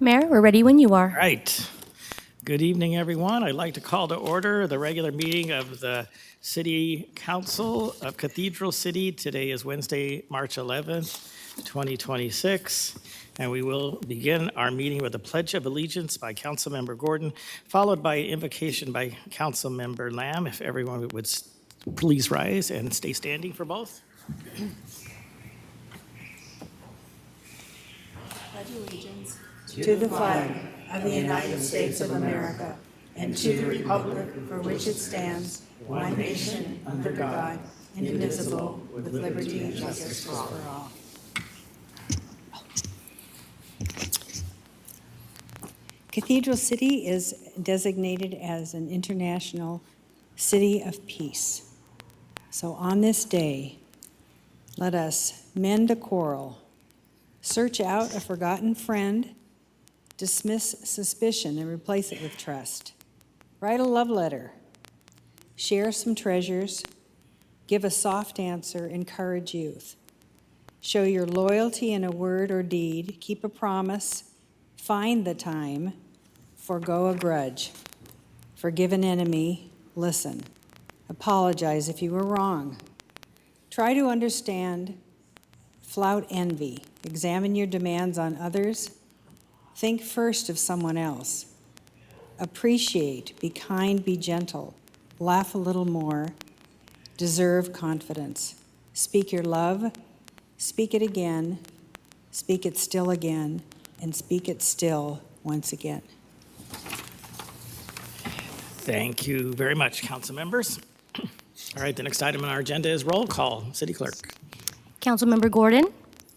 Mayor, we're ready when you are. All right. Good evening, everyone. I'd like to call to order the regular meeting of the City Council of Cathedral City. Today is Wednesday, March 11th, 2026, and we will begin our meeting with a Pledge of Allegiance by Councilmember Gordon, followed by invocation by Councilmember Lamb. If everyone would please rise and stay standing for both. To the flag of the United States of America and to the republic for which it stands, one nation, under God, indivisible, with liberty and justice for all. Cathedral City is designated as an international city of peace. So on this day, let us mend a quarrel, search out a forgotten friend, dismiss suspicion and replace it with trust. Write a love letter, share some treasures, give a soft answer, encourage youth. Show your loyalty in a word or deed, keep a promise, find the time, forgo a grudge, forgive an enemy, listen, apologize if you were wrong. Try to understand, flout envy, examine your demands on others, think first of someone else. Appreciate, be kind, be gentle, laugh a little more, deserve confidence. Speak your love, speak it again, speak it still again, and speak it still once again. Thank you very much, council members. All right, the next item on our agenda is roll call. City Clerk. Councilmember Gordon,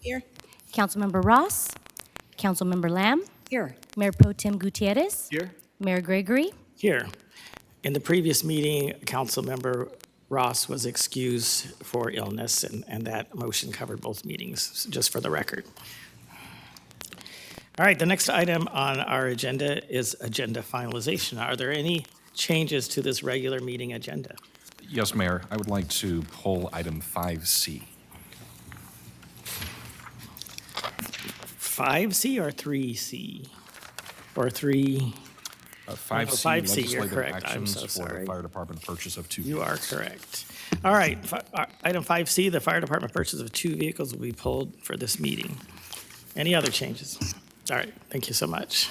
Here. Councilmember Ross, Councilmember Lamb, Here. Mayor Pro Tem Gutierrez, Here. Mayor Gregory. Here. In the previous meeting, Councilmember Ross was excused for illness, and that motion covered both meetings, just for the record. All right, the next item on our agenda is agenda finalization. Are there any changes to this regular meeting agenda? Yes, Mayor. I would like to pull item 5C. 5C or 3C? Or 3? 5C, 5C, you're legislative correct. I'm actions so for sorry. the fire department purchase of 2 You vehicles. are correct. All right, item 5C, the fire department purchase of 2 vehicles will be pulled for this meeting. Any other changes? All right, thank you so much.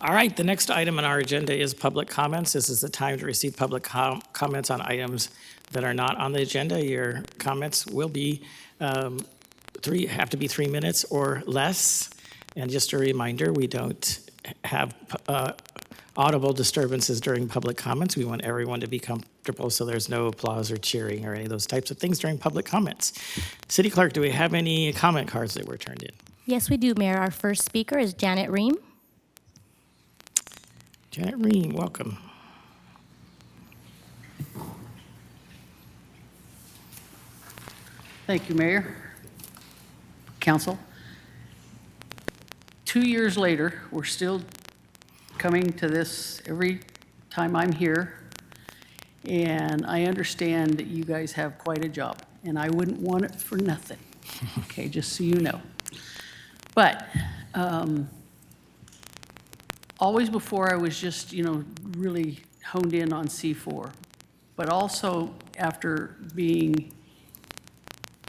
All right, the next item on our agenda is public comments. This is the time to receive public comments on items that are not on the agenda. Your comments will be have to be 3 minutes or less. And just a reminder, we don't have audible disturbances during public comments. We want everyone to be comfortable, so there's no applause or cheering or any of those types of things during public comments. City Clerk, do we have any comment cards that were turned in? Yes, we do, Mayor. Our first speaker is Janet Ream. Janet Ream, welcome. Thank you, Mayor. Council. 2 years later, we're still coming to this every time I'm here, and I understand that you guys have quite a job, and I wouldn't want it for nothing, okay, just so you know. But always before I was just, really honed in on C4, but also after being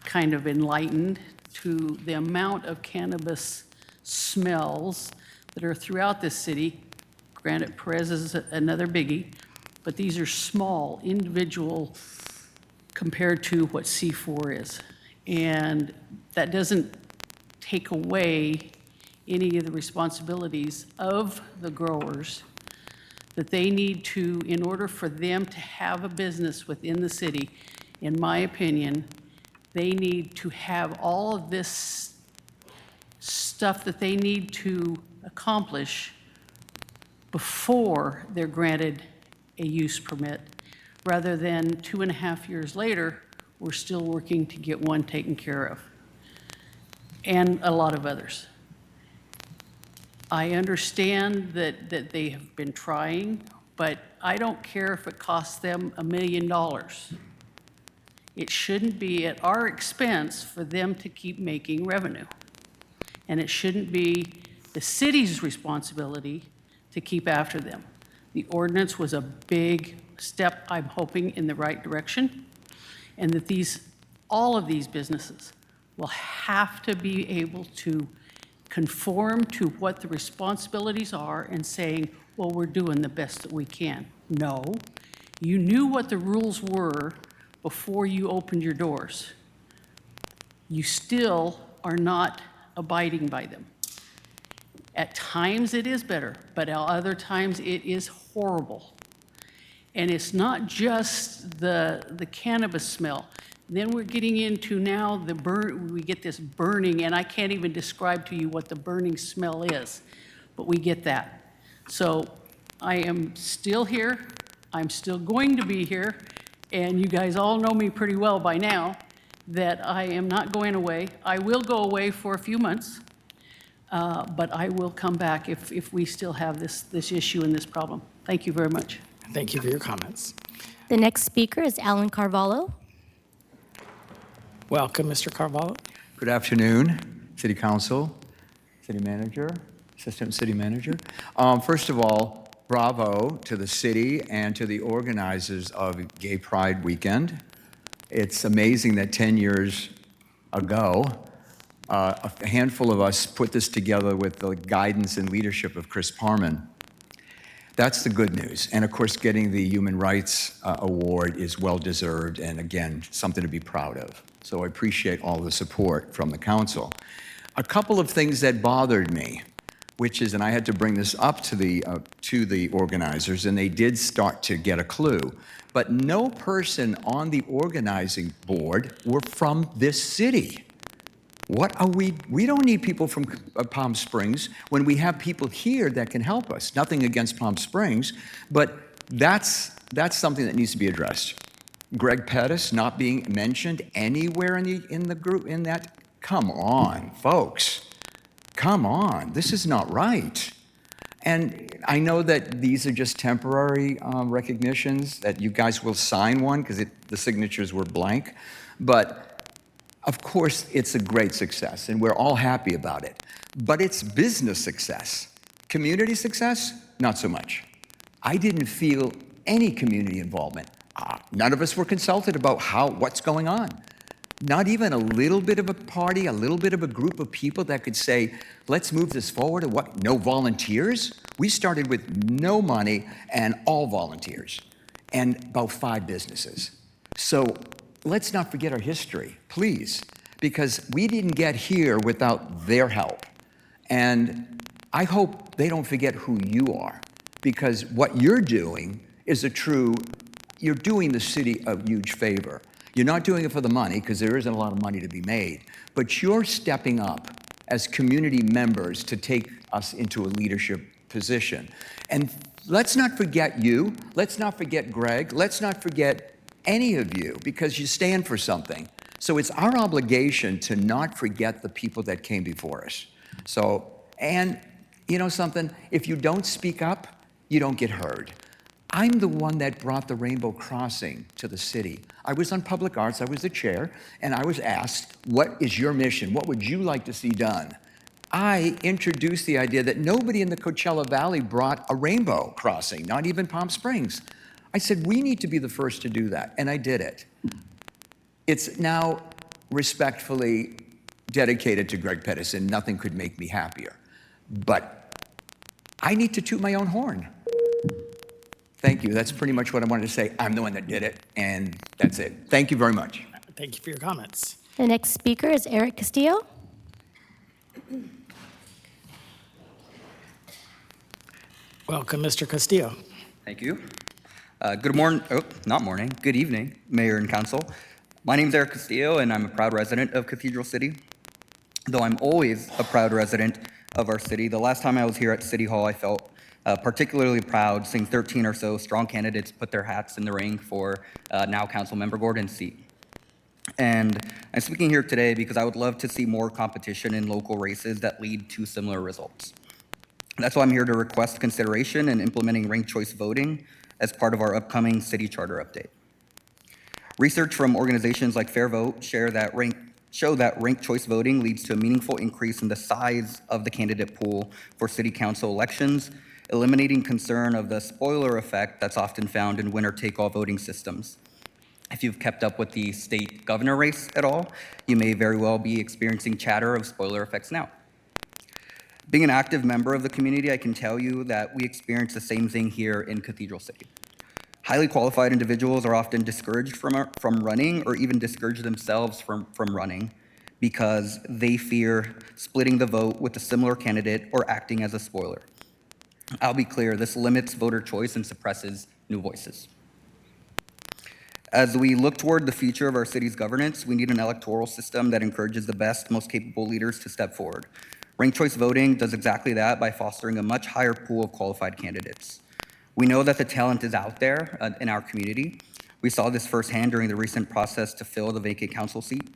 kind of enlightened to the amount of cannabis smells that are throughout this city. Granted, Perez is another biggie, but these are small, individual compared to what C4 is. And that doesn't take away any of the responsibilities of the growers that they need to, in order for them to have a business within the city, in my opinion, they need to have all of this stuff that they need to accomplish before they're granted a use permit, rather than 2.5 years later, we're still working to get one taken care of, and a lot of others. I understand that they have been trying, but I don't care if it costs them $1 million. It shouldn't be at our expense for them to keep making revenue. and it shouldn't be the city's responsibility to keep after them. The ordinance was a big step, I'm hoping, in the right direction, and that all of these businesses will have to be able to conform to what the responsibilities are and saying, well, we're doing the best that we can. No, you knew what the rules were before you opened your doors. You still are not abiding by them. At times it is better, but at other times it is horrible. And it's not just the cannabis smell. Then we're getting into now we get this burning, and I can't even describe to you what the burning smell is, but we get that. So I am still here, I'm still going to be here, and you guys all know me pretty well by now, that I am not going away. I will go away for a few months, but I will come back if we still have this issue and this problem. Thank you very much. Thank you for your comments. The next speaker is Alan Carvalho. Welcome, Mr. Carvalho. Good afternoon, City Council, City Manager, Assistant City Manager. First of all, bravo to the city and to the organizers of Gay Pride Weekend. It's amazing that 10 years ago, a handful of us put this together with the guidance and leadership of Chris Parman. That's the good news. And of course, getting the Human Rights Award is well-deserved and again, something to be proud of. So I appreciate all the support from the council. A couple of things that bothered me, which is, and I had to bring this up to the organizers, and they did start to get a clue, but no person on the organizing board were from this city. What are we don't need people from Palm Springs when we have people here that can help us. Nothing against Palm Springs, but that's something that needs to be addressed. Greg Pettis not being mentioned anywhere in the group, in that, come on, folks. Come on, this is not right. And I know that these are just temporary recognitions, that you guys will sign one because the signatures were blank, but of course, it's a great success, and we're all happy about it. But it's business success. Community success, not so much. I didn't feel any community involvement. None of us were consulted about what's going on. Not even a little bit of a party, a little bit of a group of people that could say, let's move this forward, and what, no volunteers? We started with no money and all volunteers, and about 5 businesses. So let's not forget our history, please, because we didn't get here without their help. And I hope they don't forget who you are, because what you're doing is you're doing the city a huge favor. You're not doing it for the money, because there isn't a lot of money to be made, but you're stepping up as community members to take us into a leadership position. And let's not forget you, let's not forget Greg, let's not forget any of you, because you stand for something. So it's our obligation to not forget the people that came before us. So, and you know something, if you don't speak up, you don't get heard. I'm the one that brought the Rainbow Crossing to the city. I was on Public Arts, I was the chair, and I was asked, what is your mission? What would you like to see done? I introduced the idea that nobody in the Coachella Valley brought a Rainbow Crossing, not even Palm Springs. I said, we need to be the first to do that, and I did it. It's now respectfully dedicated to Greg Pettis, and nothing could make me happier. But I need to toot my own horn. Thank you. That's pretty much what I wanted to say. I'm the one that did it, and that's it. Thank you very much. Thank you for your comments. The next speaker is Eric Castillo. Welcome, Mr. Castillo. Thank you. Good morning, not morning, good evening, Mayor and Council. My name is Eric Castillo, and I'm a proud resident of Cathedral City. Though I'm always a proud resident of our city, the last time I was here at City Hall, I felt particularly proud seeing 13 or so strong candidates put their hats in the ring for now Councilmember Gordon's seat. And I'm speaking here today because I would love to see more competition in local races that lead to similar results. That's why I'm here to request consideration in implementing ranked choice voting as part of our upcoming city charter update. Research from organizations like Fair Vote share that ranked show that ranked choice voting leads to a meaningful increase in the size of the candidate pool for city council elections, eliminating concern of the spoiler effect that's often found in winner-take-all voting systems. If you've kept up with the state governor race at all, you may very well be experiencing chatter of spoiler effects now. Being an active member of the community, I can tell you that we experience the same thing here in Cathedral City. Highly qualified individuals are often discouraged from running, or even discourage themselves from running because they fear splitting the vote with a similar candidate or acting as a spoiler. I'll be clear, this limits voter choice and suppresses new voices. As we look toward the future of our city's governance, we need an electoral system that encourages the best, most capable leaders to step forward. Ranked choice voting does exactly that by fostering a much higher pool of qualified candidates. We know that the talent is out there in our community. We saw this firsthand during the recent process to fill the vacant council seat.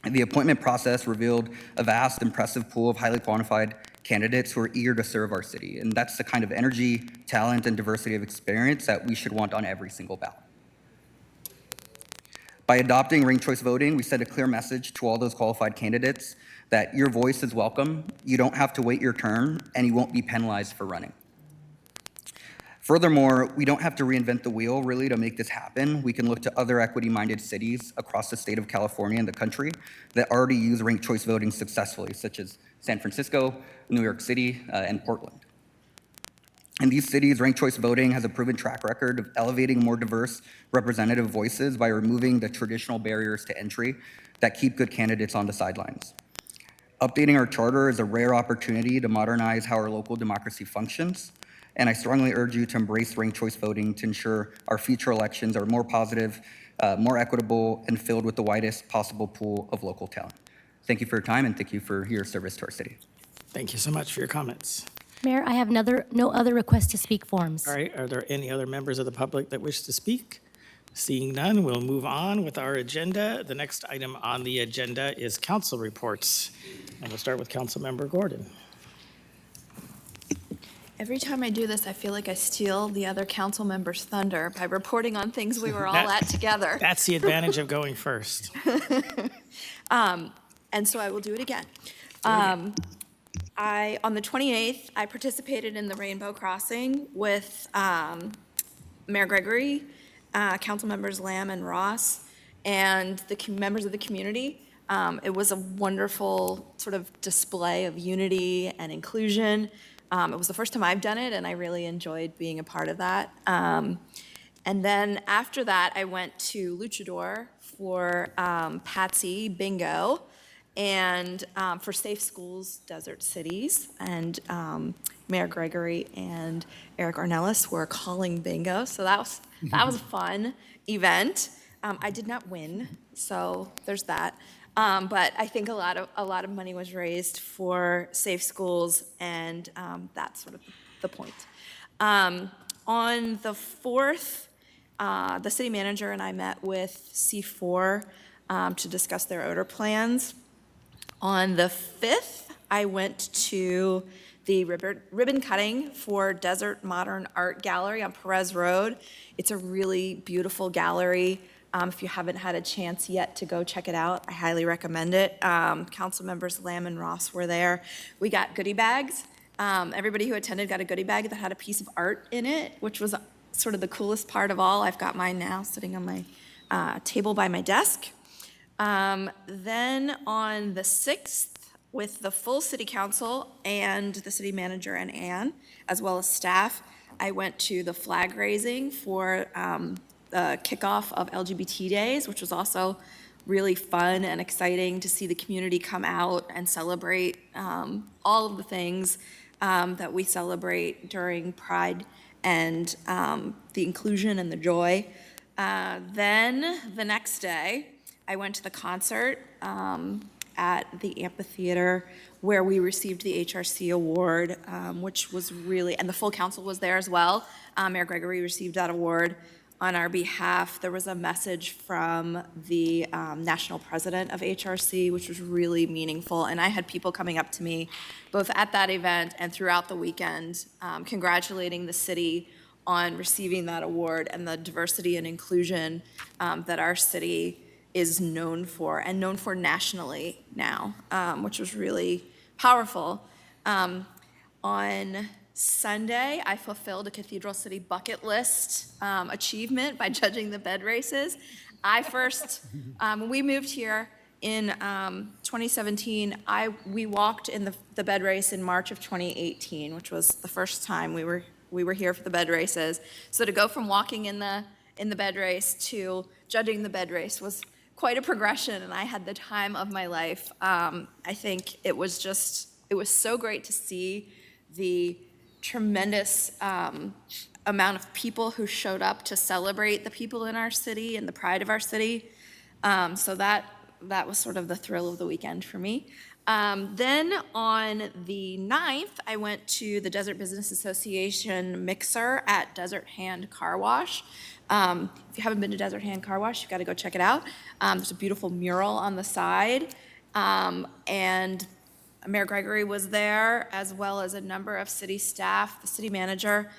The appointment process revealed a vast, impressive pool of highly qualified candidates who are eager to serve our city. And that's the kind of energy, talent, and diversity of experience that we should want on every single ballot. By adopting ranked choice voting, we send a clear message to all those qualified candidates that your voice is welcome, you don't have to wait your turn, and you won't be penalized for running. Furthermore, we don't have to reinvent the wheel, really, to make this happen. We can look to other equity-minded cities across the state of California and the country that already use ranked choice voting successfully, such as San Francisco, New York City, and Portland. In these cities, ranked choice voting has a proven track record of elevating more diverse representative voices by removing the traditional barriers to entry that keep good candidates on the sidelines. Updating our charter is a rare opportunity to modernize how our local democracy functions, and I strongly urge you to embrace ranked choice voting to ensure our future elections are more positive, more equitable, and filled with the widest possible pool of local talent. Thank you for your time, and thank you for your service to our city. Thank you so much for your comments. Mayor, I have no other request to speak forms. All right, are there any other members of the public that wish to speak? Seeing none, we'll move on with our agenda. The next item on the agenda is council reports. And we'll start with Councilmember Gordon. Every time I do this, I feel like I steal the other council members' thunder by reporting on things we were all at together. That's the advantage of going first. And so I will do it again. On the 28th, I participated in the Rainbow Crossing with Mayor Gregory, council members Lamb and Ross, and the members of the community. It was a wonderful sort of display of unity and inclusion. It was the first time I've done it, and I really enjoyed being a part of that. And then after that, I went to Luchador for Patsy Bingo and for Safe Schools, Desert Cities. And Mayor Gregory and Eric Ornelas were calling bingo, so that was a fun event. I did not win, so there's that. But I think a lot of money was raised for Safe Schools, and that's sort of the point. On the 4th, the city manager and I met with C4 to discuss their odor plans. On the 5th, I went to the ribbon cutting for Desert Modern Art Gallery on Perez Road. It's a really beautiful gallery. If you haven't had a chance yet to go check it out, I highly recommend it. Council members Lamb and Ross were there. We got goodie bags. Everybody who attended got a goodie bag that had a piece of art in it, which was sort of the coolest part of all. I've got mine now sitting on my table by my desk. Then on the 6th, with the full city council and the city manager and Ann, as well as staff, I went to the flag raising for the kickoff of LGBT Days, which was also really fun and exciting to see the community come out and celebrate all of the things that we celebrate during Pride and the inclusion and the joy. Then the next day, I went to the concert at the amphitheater where we received the HRC award, which was really, and the full council was there as well. Mayor Gregory received that award on our behalf. There was a message from the national president of HRC, which was really meaningful. And I had people coming up to me, both at that event and throughout the weekend, congratulating the city on receiving that award and the diversity and inclusion that our city is known for, and known for nationally now, which was really powerful. On Sunday, I fulfilled a Cathedral City bucket list achievement by judging the bed races. When we moved here in 2017, we walked in the bed race in March of 2018, which was the first time we were here for the bed races. So to go from walking in the bed race to judging the bed race was quite a progression, and I had the time of my life. I think it was so great to see the tremendous amount of people who showed up to celebrate the people in our city and the pride of our city. So that was sort of the thrill of the weekend for me. Then on the 9th, I went to the Desert Business Association mixer at Desert Hand Car Wash. If you haven't been to Desert Hand Car Wash, you've got to go check it out. There's a beautiful mural on the side. And Mayor Gregory was there, as well as a number of city staff, the city manager.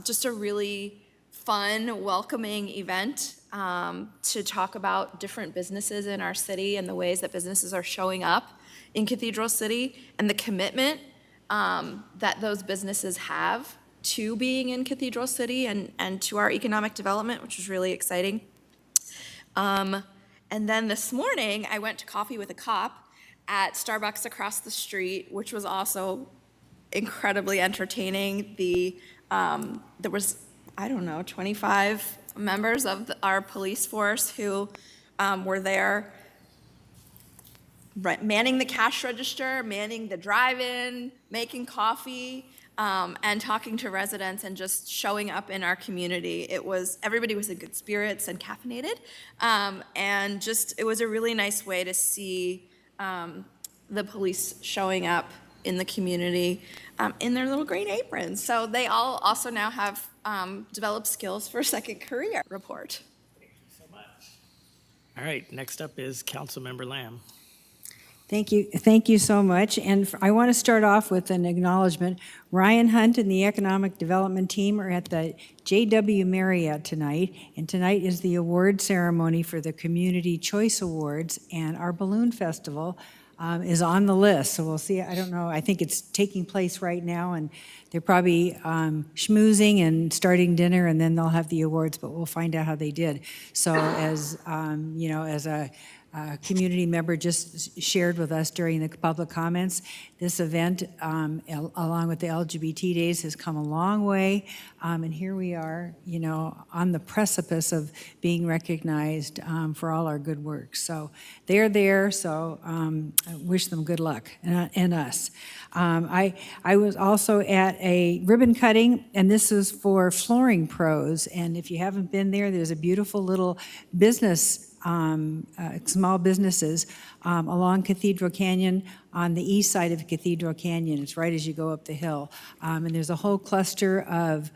Just a really fun, welcoming event to talk about different businesses in our city and the ways that businesses are showing up in Cathedral City and the commitment that those businesses have to being in Cathedral City and to our economic development, which was really exciting. And then this morning, I went to Coffee with a Cop at Starbucks across the street, which was also incredibly entertaining. There was, 25 members of our police force who were there manning the cash register, manning the drive-in, making coffee, and talking to residents and just showing up in our community. Everybody was in good spirits and caffeinated, and it was a really nice way to see the police showing up in the community in their little green aprons. So they all also now have developed skills for a second career. Report. All right, next up is Councilmember Lamb. Thank you so much. And I want to start off with an acknowledgement. Ryan Hunt and the Economic Development Team are at the JW Marriott tonight, and tonight is the award ceremony for the Community Choice Awards, and our balloon festival is on the list. So we'll see. I don't know. I think it's taking place right now, and they're probably schmoozing and starting dinner, and then they'll have the awards, but we'll find out how they did. So as as a community member just shared with us during the public comments, this event, along with the LGBT Days, has come a long way. And here we are, on the precipice of being recognized for all our good work. So they're there, so I wish them good luck, and us. I was also at a ribbon cutting, and this is for Flooring Pros. And if you haven't been there, there's a beautiful little business small businesses along Cathedral Canyon, on the east side of Cathedral Canyon. It's right as you go up the hill. And there's a whole cluster of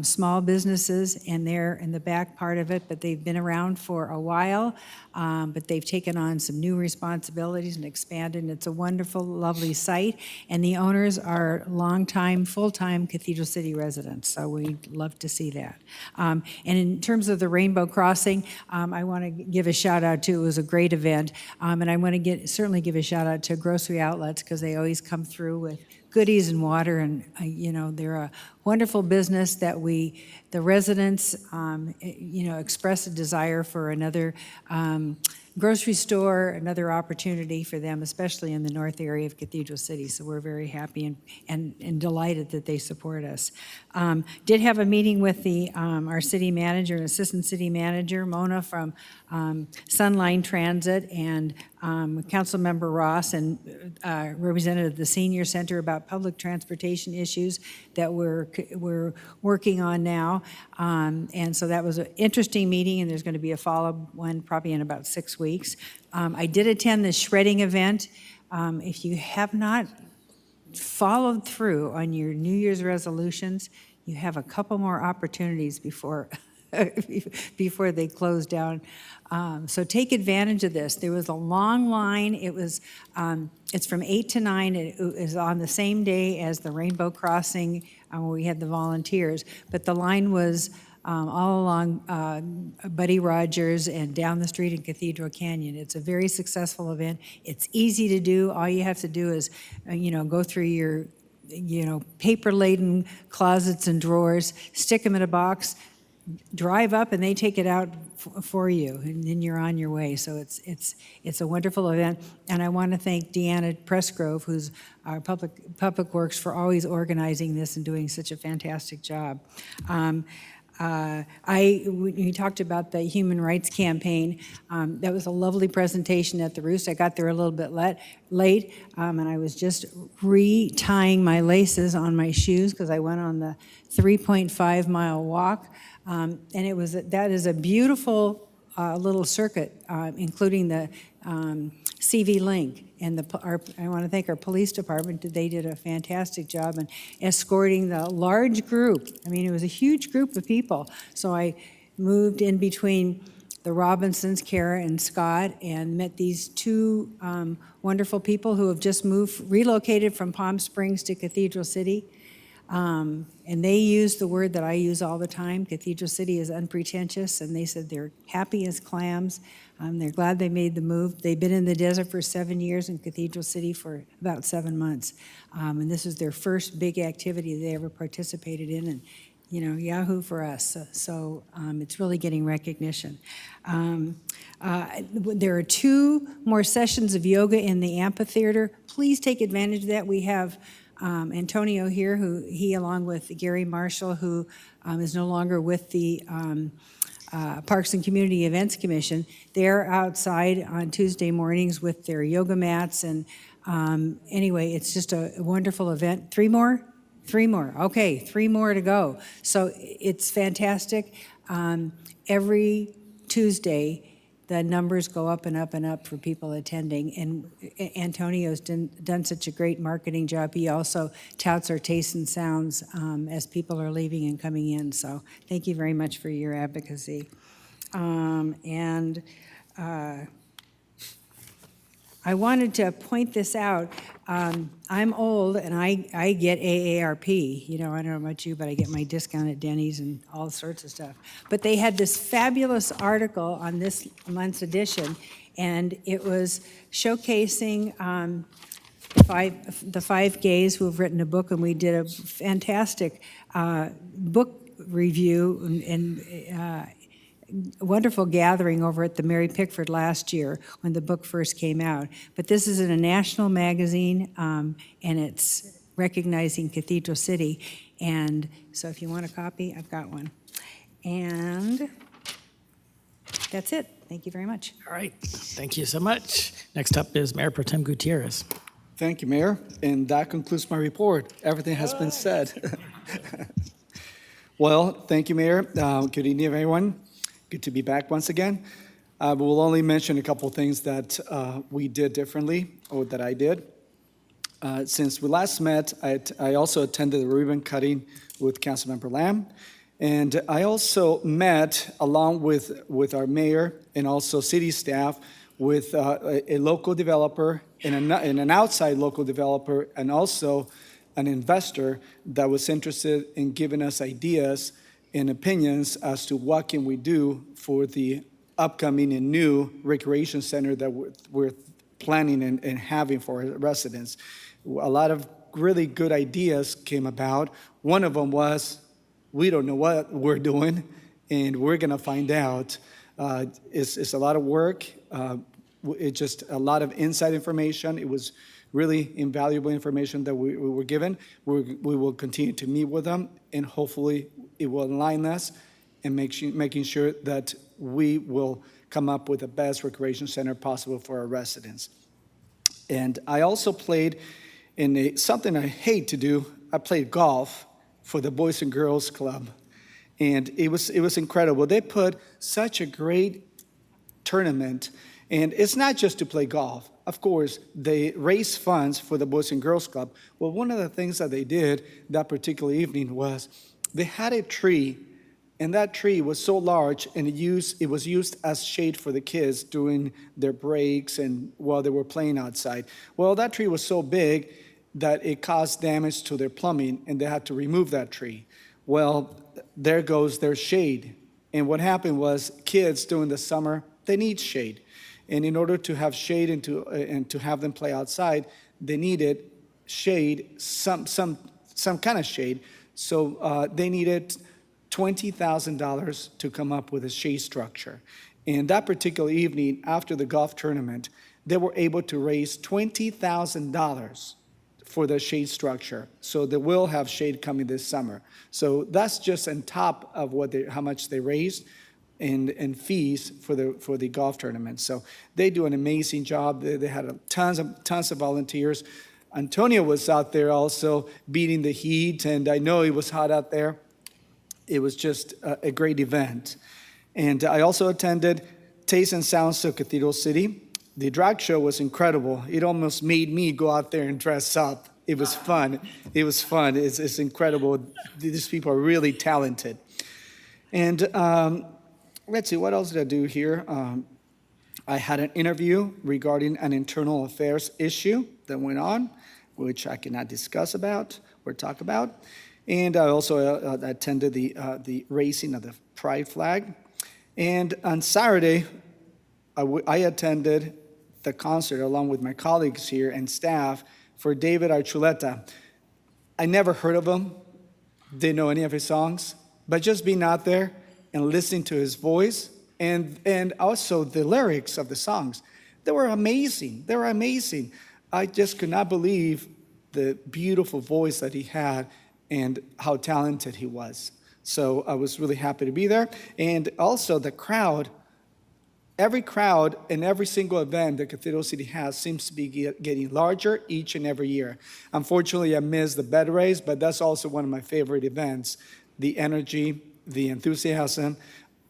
small businesses, and they're in the back part of it, but they've been around for a while, but they've taken on some new responsibilities and expanded. And it's a wonderful, lovely site, and the owners are longtime, full-time Cathedral City residents, so we'd love to see that. And in terms of the Rainbow Crossing, I want to give a shout out to, it was a great event, and I want to certainly give a shout out to Grocery Outlets, because they always come through with goodies and water, and they're a wonderful business that the residents express a desire for another grocery store, another opportunity for them, especially in the north area of Cathedral City. So we're very happy and delighted that they support us. Did have a meeting with our city manager and assistant city manager, Mona from Sunline Transit, and Councilmember Ross, and representative of the Senior Center about public transportation issues that we're working on now. And so that was an interesting meeting, and there's going to be a follow-up one probably in about 6 weeks. I did attend the shredding event. If you have not followed through on your New Year's resolutions, you have a couple more opportunities before they close down. So take advantage of this. There was a long line. It's from 8 to 9. It is on the same day as the Rainbow Crossing, where we had the volunteers. But the line was all along Buddy Rogers and down the street in Cathedral Canyon. It's a very successful event. It's easy to do. All you have to do is, go through your, paper-laden closets and drawers, stick them in a box, drive up, and they take it out for you, and then you're on your way. So it's a wonderful event, and I want to thank Deanna Pressgrove, who's our Public Works, for always organizing this and doing such a fantastic job. We talked about the Human Rights Campaign. That was a lovely presentation at the Roost. I got there a little bit late, and I was just re-tying my laces on my shoes because I went on the 3.5-mile walk. And that is a beautiful little circuit, including the CV Link. And I want to thank our police department. They did a fantastic job in escorting the large group. I mean, it was a huge group of people. So I moved in between the Robinsons, Kara and Scott, and met these two wonderful people who have just relocated from Palm Springs to Cathedral City. And they use the word that I use all the time. Cathedral City is unpretentious, and they said they're happy as clams. They're glad they made the move. They've been in the desert for 7 years, in Cathedral City for about 7 months. And this is their first big activity they ever participated in, and yahoo for us. So it's really getting recognition. There are 2 more sessions of yoga in the amphitheater. Please take advantage of that. We have Antonio here, he along with Gary Marshall, who is no longer with the Parks and Community Events Commission. They're outside on Tuesday mornings with their yoga mats, and anyway, it's just a wonderful event. 3 more? 3 more. Okay, 3 more to go. So it's fantastic. Every Tuesday, the numbers go up and up and up for people attending. And Antonio's done such a great marketing job. He also touts our tastes and sounds as people are leaving and coming in. So thank you very much for your advocacy. I wanted to point this out. I'm old, and I get AARP. I don't know about you, but I get my discount at Denny's and all sorts of stuff. But they had this fabulous article on this month's edition, and it was showcasing the 5 gays who have written a book, and we did a fantastic book review and wonderful gathering over at the Mary Pickford last year when the book first came out. But this is in a national magazine, and it's recognizing Cathedral City. And so if you want a copy, I've got one. And that's it. Thank you very much. All right, thank you so much. Next up is Mayor Pro Tem Gutierrez. Thank you, Mayor. And that concludes my report. Everything has been said. Well, thank you, Mayor. Good evening, everyone. Good to be back once again. We'll only mention a couple things that we did differently, or that I did. Since we last met, I also attended the ribbon cutting with Councilmember Lamb. And I also met, along with our mayor and also city staff, with a local developer and an outside local developer, and also an investor that was interested in giving us ideas and opinions as to what can we do for the upcoming and new recreation center that we're planning and having for our residents. A lot of really good ideas came about. One of them was, we don't know what we're doing, and we're gonna find out. It's a lot of work. It's just a lot of inside information. It was really invaluable information that we were given. We will continue to meet with them, and hopefully it will align us and making sure that we will come up with the best recreation center possible for our residents. And I also played in something I hate to do. I played golf for the Boys and Girls Club, and it was incredible. They put such a great tournament, and it's not just to play golf. Of course, they raise funds for the Boys and Girls Club. Well, one of the things that they did that particular evening was they had a tree, and that tree was so large, and it was used as shade for the kids during their breaks and while they were playing outside. Well, that tree was so big that it caused damage to their plumbing, and they had to remove that tree. Well, there goes their shade. And what happened was kids during the summer, they need shade. And in order to have shade and to have them play outside, they needed shade, some kind of shade. So they needed $20,000 to come up with a shade structure. And that particular evening, after the golf tournament, they were able to raise $20,000 for the shade structure. So they will have shade coming this summer. So that's just on top of how much they raised in fees for the golf tournament. So they do an amazing job. They had tons of volunteers. Antonio was out there also beating the heat, and I know it was hot out there. It was just a great event. And I also attended Taste and Sounds of Cathedral City. The drag show was incredible. It almost made me go out there and dress up. It was fun. It was fun. It's incredible. These people are really talented. And let's see, what else did I do here? I had an interview regarding an internal affairs issue that went on, which I cannot discuss about or talk about. And I also attended the raising of the pride flag. And on Saturday, I attended the concert along with my colleagues here and staff for David Archuleta. I never heard of him, didn't know any of his songs, but just being out there and listening to his voice and also the lyrics of the songs, they were amazing. They were amazing. I just could not believe the beautiful voice that he had and how talented he was. So I was really happy to be there. And also the crowd, every crowd and every single event that Cathedral City has seems to be getting larger each and every year. Unfortunately, I missed the bed race, but that's also one of my favorite events. The energy, the enthusiasm,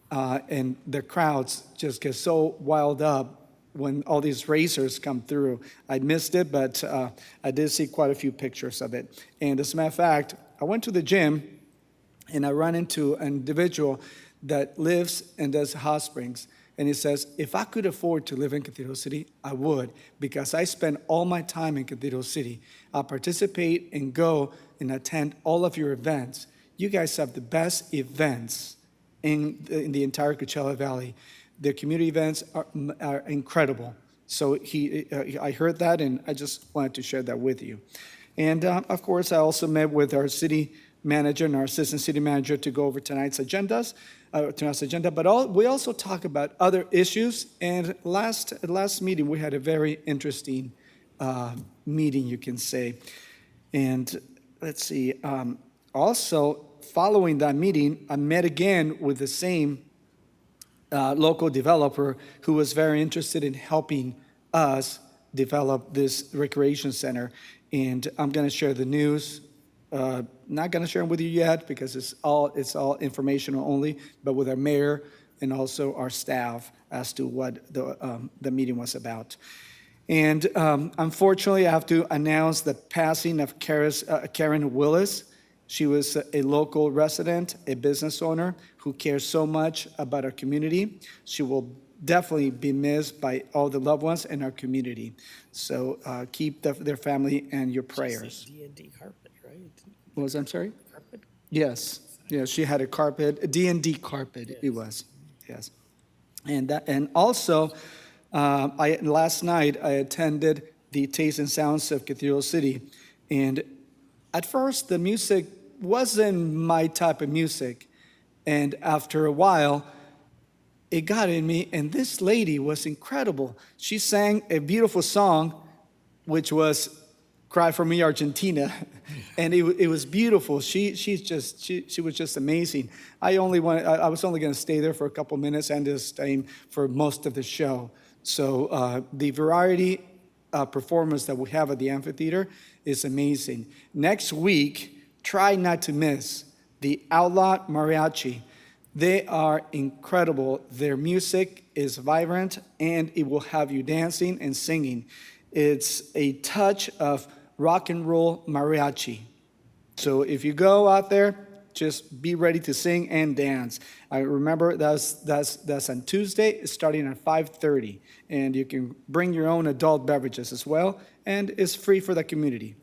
and the crowds just get so wild up when all these racers come through. I missed it, but I did see quite a few pictures of it. And as a matter of fact, I went to the gym and I ran into an individual that lives and does hot springs. And he says, if I could afford to live in Cathedral City, I would, because I spend all my time in Cathedral City. I participate and go and attend all of your events. You guys have the best events in the entire Coachella Valley. The community events are incredible. So I heard that, and I just wanted to share that with you. And of course, I also met with our city manager and our assistant city manager to go over tonight's agenda. But we also talk about other issues. And last meeting, we had a very interesting meeting, you can say. And let's see. Also, following that meeting, I met again with the same local developer who was very interested in helping us develop this recreation center. And I'm going to share the news. Not going to share them with you yet because it's all informational only, but with our mayor and also our staff as to what the meeting was about. And unfortunately, I have to announce the passing of Karen Willis. She was a local resident, a business owner who cares so much about our community. She will definitely be missed by all the loved ones in our community. So keep their family and your prayers. D&D carpet, right? What was that? I'm sorry? Carpet? Yes. Yeah, she had a carpet, a D&D carpet, yes. It was, yes. And also, last night I attended the Taste and Sounds of Cathedral City. And at first, the music wasn't my type of music. And after a while, it got in me, and this lady was incredible. She sang a beautiful song, which was Cry for Me, Argentina. And it was beautiful. She was just amazing. I was only going to stay there for a couple minutes and just staying for most of the show. So the variety performance that we have at the amphitheater is amazing. Next week, try not to miss the Outlaw Mariachi. They are incredible. Their music is vibrant, and it will have you dancing and singing. It's a touch of rock and roll mariachi. So if you go out there, just be ready to sing and dance. I remember that's on Tuesday, starting at 5:30, and you can bring your own adult beverages as well, and it's free for the community.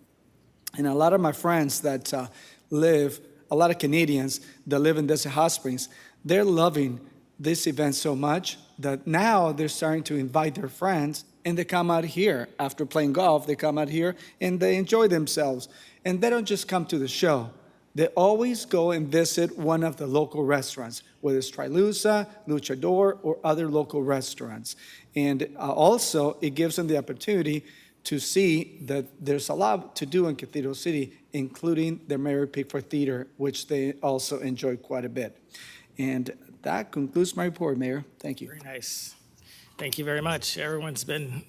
And a lot of my friends that live a lot of Canadians that live in Desert Hot Springs, they're loving this event so much that now they're starting to invite their friends and they come out here. After playing golf, they come out here and they enjoy themselves. And they don't just come to the show. They always go and visit one of the local restaurants, whether it's Trilusa, Luchador, or other local restaurants. And also, it gives them the opportunity to see that there's a lot to do in Cathedral City, including the Mary Pickford Theater, which they also enjoy quite a bit. And that concludes my report, Mayor. Thank you. Very nice. Thank you very much. Everyone's been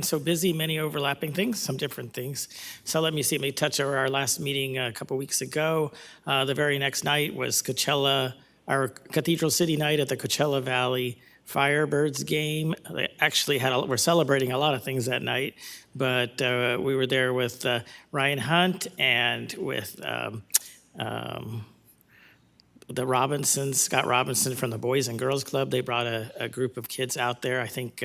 so busy, many overlapping things, some different things. So let me see, let me touch over our last meeting a couple weeks ago. The very next night was Coachella, our Cathedral City night at the Coachella Valley Firebirds game. They actually we're celebrating a lot of things that night, but we were there with Ryan Hunt and with the Robinsons, Scott Robinson from the Boys and Girls Club. They brought a group of kids out there. I think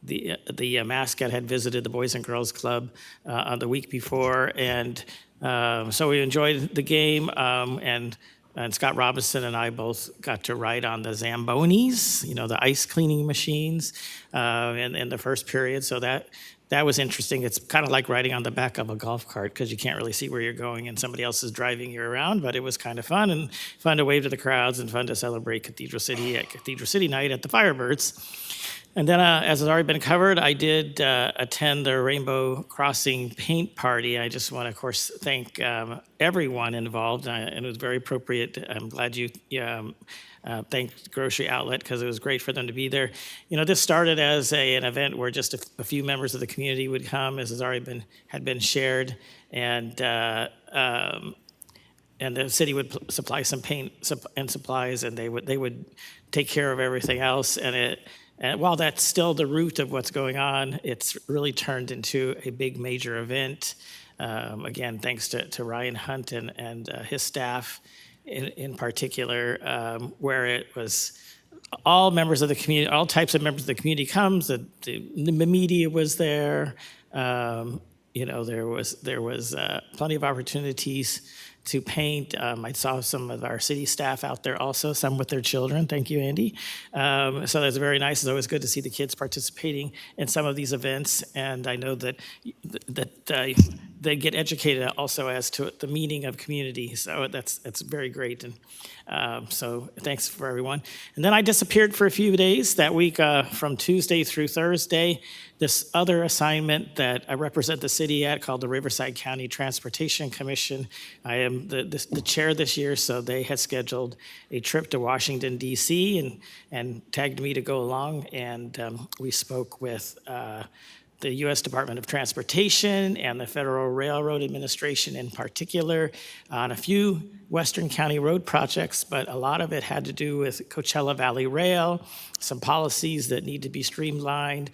the mascot had visited the Boys and Girls Club the week before, and so we enjoyed the game, and Scott Robinson and I both got to ride on the Zambonis, the ice cleaning machines in the first period, so that was interesting. It's kind of like riding on the back of a golf cart because you can't really see where you're going and somebody else is driving you around, but it was kind of fun and fun to wave to the crowds and fun to celebrate Cathedral City at Cathedral City Night at the Firebirds. And then, as has already been covered, I did attend the Rainbow Crossing paint party. I just want to, of course, thank everyone involved, and it was very appropriate. I'm glad you thanked Grocery Outlet because it was great for them to be there. This started as an event where just a few members of the community would come, as has already been shared, and the city would supply some paint and supplies, and they would take care of everything else, and while that's still the root of what's going on, it's really turned into a big major event. Again, thanks to Ryan Hunt and his staff in particular, where it was all members of the community, all types of members of the community comes. The media was there. There was plenty of opportunities to paint. I saw some of our city staff out there also, some with their children. Thank you, Andy. So that's very nice. It's always good to see the kids participating in some of these events. And I know that they get educated also as to the meaning of community. So that's very great. And so thanks for everyone. And then I disappeared for a few days that week from Tuesday through Thursday. This other assignment that I represent the city at called the Riverside County Transportation Commission. I am the chair this year, so they had scheduled a trip to Washington, D.C. and tagged me to go along. And we spoke with the U.S. Department of Transportation and the Federal Railroad Administration in particular on a few Western County road projects, but a lot of it had to do with Coachella Valley Rail, some policies that need to be streamlined,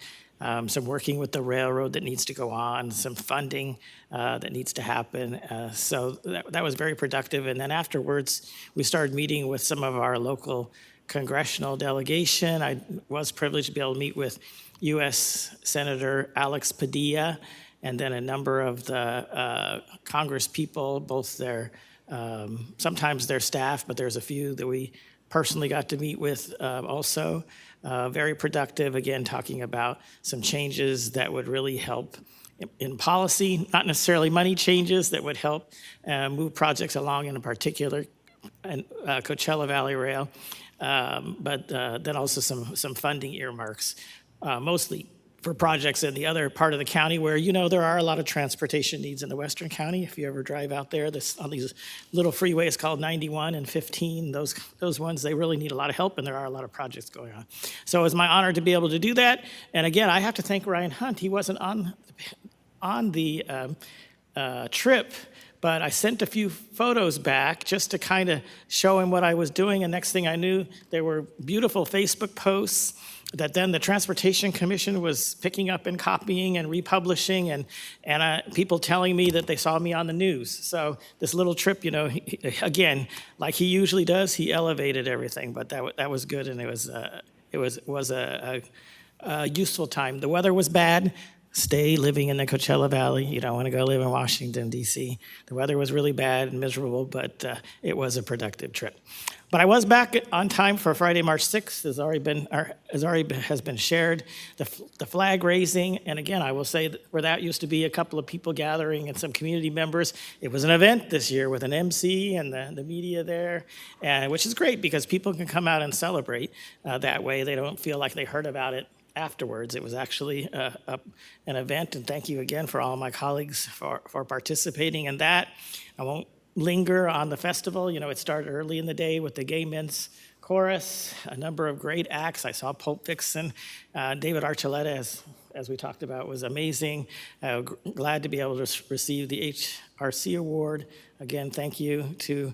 some working with the railroad that needs to go on, some funding that needs to happen. So that was very productive. And then afterwards, we started meeting with some of our local congressional delegation. I was privileged to be able to meet with U.S. Senator Alex Padilla, and then a number of the Congress people, both sometimes their staff, but there's a few that we personally got to meet with also. Very productive, again, talking about some changes that would really help in policy, not necessarily money changes that would help move projects along in particular, and Coachella Valley Rail, but then also some funding earmarks, mostly for projects in the other part of the county where, there are a lot of transportation needs in the Western County. If you ever drive out there, on these little freeways called 91 and 15, those ones, they really need a lot of help, and there are a lot of projects going on. So it was my honor to be able to do that. And again, I have to thank Ryan Hunt. He wasn't on the trip, but I sent a few photos back just to kind of show him what I was doing. And next thing I knew, there were beautiful Facebook posts that then the Transportation Commission was picking up and copying and republishing, and people telling me that they saw me on the news. So this little trip, again, like he usually does, he elevated everything. But that was good, and it was a useful time. The weather was bad, stay living in the Coachella Valley. You don't want to go live in Washington, D.C. The weather was really bad and miserable, but it was a productive trip. But I was back on time for Friday, March 6th, has been shared. The flag raising, and again, I will say that where that used to be a couple of people gathering and some community members, it was an event this year with an MC and the media there, and which is great because people can come out and celebrate that way. They don't feel like they heard about it afterwards. It was actually an event, and thank you again for all my colleagues for participating in that. I won't linger on the festival. You know, it started early in the day with the Gay Men's Chorus, a number of great acts. I saw Pulp Fiction, David Archuleta, as we talked about, was amazing. Glad to be able to receive the HRC Award. Again, thank you to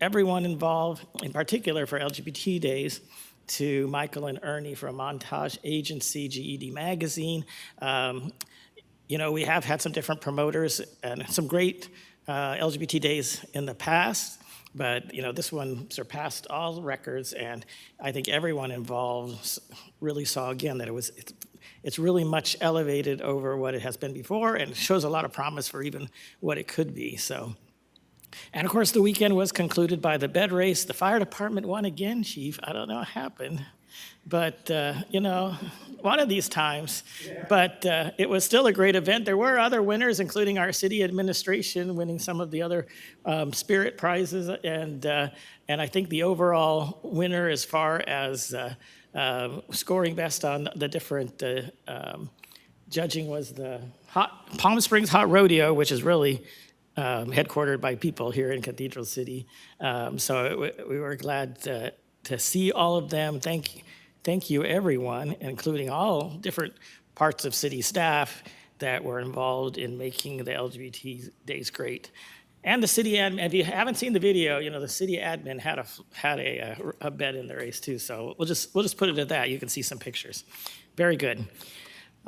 everyone involved, in particular for LGBT Days, to Michael and Ernie from Montage Agency, GED Magazine. You know, we have had some different promoters and some great LGBT Days in the past, but you know, this one surpassed all records, and I think everyone involved really saw again that it's really much elevated over what it has been before, and shows a lot of promise for even what it could be. So, and of course, the weekend was concluded by the bed race. The fire department won again, Chief. I don't know what happened, but you know, one of these times. But it was still a great event. There were other winners, including our city administration winning some of the other spirit prizes, and I think the overall winner, as far as scoring best on the different judging, was the Palm Springs Hot Rodeo, which is really headquartered by people here in Cathedral City. So we were glad to see all of them. Thank you, everyone, including all different parts of city staff that were involved in making the LGBT Days great. And the city admin, if you haven't seen the video, you know, the city admin had a bet in the race too. So we'll just put it at that. You can see some pictures. Very good.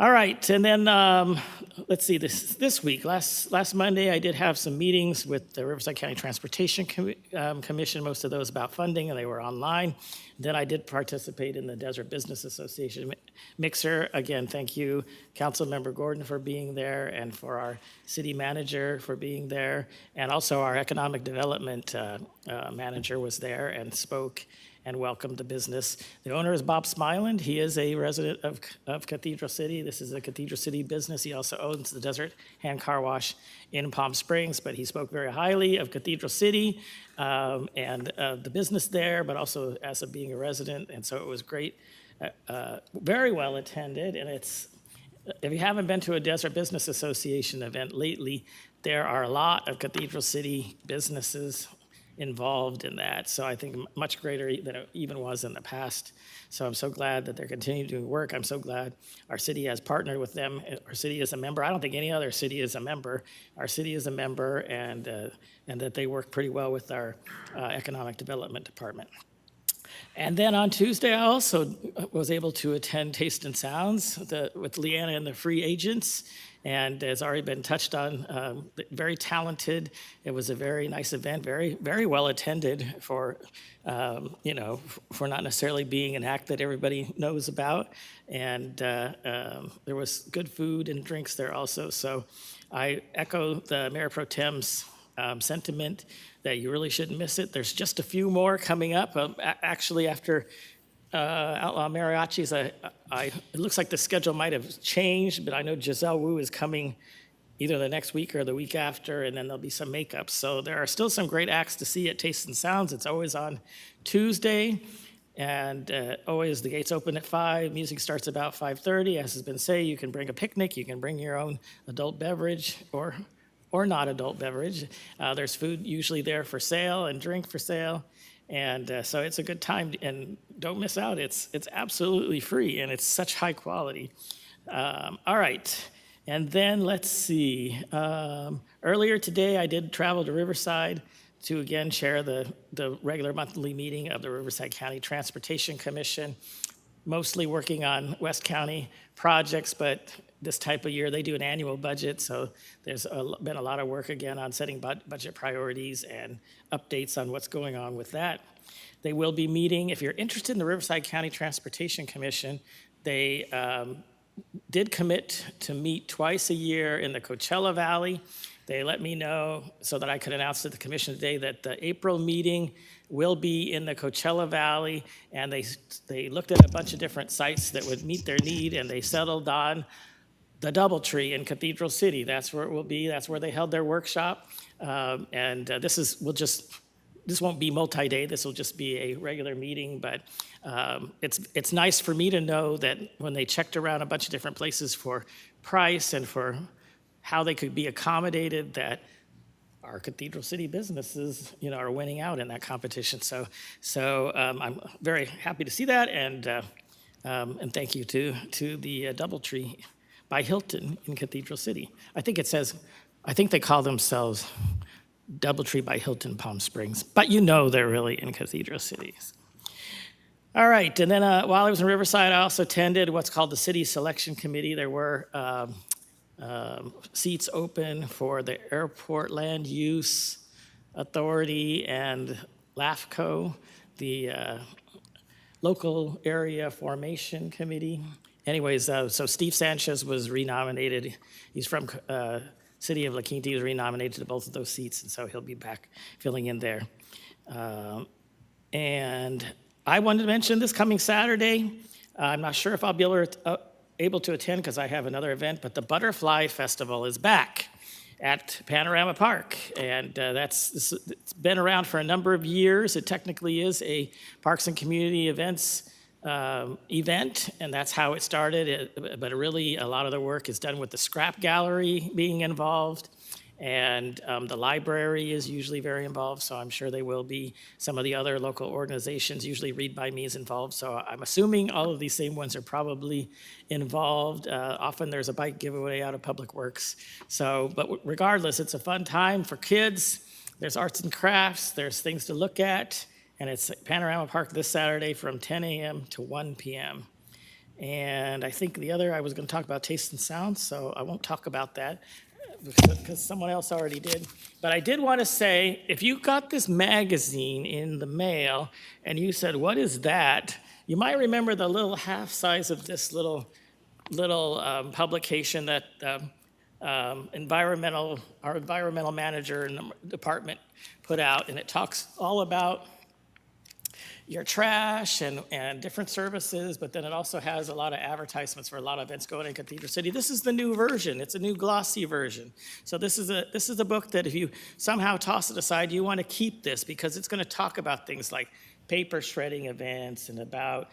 All right, and then let's see, this week, last Monday, I did have some meetings with the Riverside County Transportation Commission, most of those about funding, and they were online. Then I did participate in the Desert Business Association Mixer. Again, thank you, Councilmember Gordon, for being there, and for our city manager for being there, and also our economic development manager was there and spoke and welcomed the business. The owner is Bob Smiland. He is a resident of Cathedral City. This is a Cathedral City business. He also owns the Desert Hand Car Wash in Palm Springs, but he spoke very highly of Cathedral City and the business there, but also as of being a resident. And so it was great, very well attended. And it's, if you haven't been to a Desert Business Association event lately, there are a lot of Cathedral City businesses involved in that. So I think much greater than it even was in the past. So I'm so glad that they're continuing to do work. I'm so glad our city has partnered with them. Our city is a member. I don't think any other city is a member. Our city is a member, and that they work pretty well with our economic development department. And then on Tuesday, I also was able to attend Taste and Sounds with Leanna and the Free Agents. And as already been touched on, very talented. It was a very nice event, very, very well attended for, you know, for not necessarily being an act that everybody knows about. And there was good food and drinks there also. So I echo the Mayor Pro Tem's sentiment that you really shouldn't miss it. There's just a few more coming up. Actually, after Outlaw Mariachis, it looks like the schedule might have changed, but I know Giselle Wu is coming either the next week or the week after, and then there'll be some makeup. So there are still some great acts to see at Taste and Sounds. It's always on Tuesday, and always the gates open at 5. Music starts about 5:30. As has been said, you can bring a picnic. You can bring your own adult beverage or not adult beverage. There's food usually there for sale and drink for sale. And so it's a good time, and don't miss out. It's absolutely free, and it's such high quality. All right, and then let's see. Earlier today, I did travel to Riverside to again chair the regular monthly meeting of the Riverside County Transportation Commission, mostly working on West County projects, but this type of year, they do an annual budget, so there's been a lot of work again on setting budget priorities and updates on what's going on with that. They will be meeting, if you're interested in the Riverside County Transportation Commission, they did commit to meet twice a year in the Coachella Valley. They let me know so that I could announce to the commission today that the April meeting will be in the Coachella Valley, and they looked at a bunch of different sites that would meet their need, and they settled on the DoubleTree in Cathedral City. That's where it will be. That's where they held their workshop. This won't be multi-day. This will just be a regular meeting, but it's nice for me to know that when they checked around a bunch of different places for price and for how they could be accommodated, that our Cathedral City businesses, are winning out in that competition. So I'm very happy to see that, and thank you to the DoubleTree by Hilton in Cathedral City. I think they call themselves DoubleTree by Hilton Palm Springs, but they're really in Cathedral City. All right, and then while I was in Riverside, I also attended what's called the City Selection Committee. There were seats open for the Airport Land Use Authority and LAFCO, the Local Area Formation Committee. Anyways, so Steve Sanchez was renominated. He's from City of La Quinta. He was renominated to both of those seats, and so he'll be back filling in there. And I wanted to mention this coming Saturday. I'm not sure if I'll be able to attend because I have another event, but the Butterfly Festival is back at Panorama Park. And it's been around for a number of years. It technically is a Parks and Community Events event, and that's how it started. But really, a lot of the work is done with the Scrap Gallery being involved, and the library is usually very involved, so I'm sure they will be. Some of the other local organizations, usually Read By Me, is involved, so I'm assuming all of these same ones are probably involved. Often there's a bike giveaway out of Public Works. But regardless, it's a fun time for kids. There's arts and crafts, there's things to look at, and it's at Panorama Park this Saturday from 10 a.m. to 1 p.m. And I think I was going to talk about Taste and Sound, so I won't talk about that because someone else already did. But I did want to say, if you got this magazine in the mail and you said, "What is that?" you might remember the little half size of this little publication that our environmental manager in the department put out, and it talks all about your trash and different services, but then it also has a lot of advertisements for a lot of events going in Cathedral City. This is the new version. It's a new glossy version. So this is a book that if you somehow toss it aside, you want to keep this because it's going to talk about things like paper shredding events and about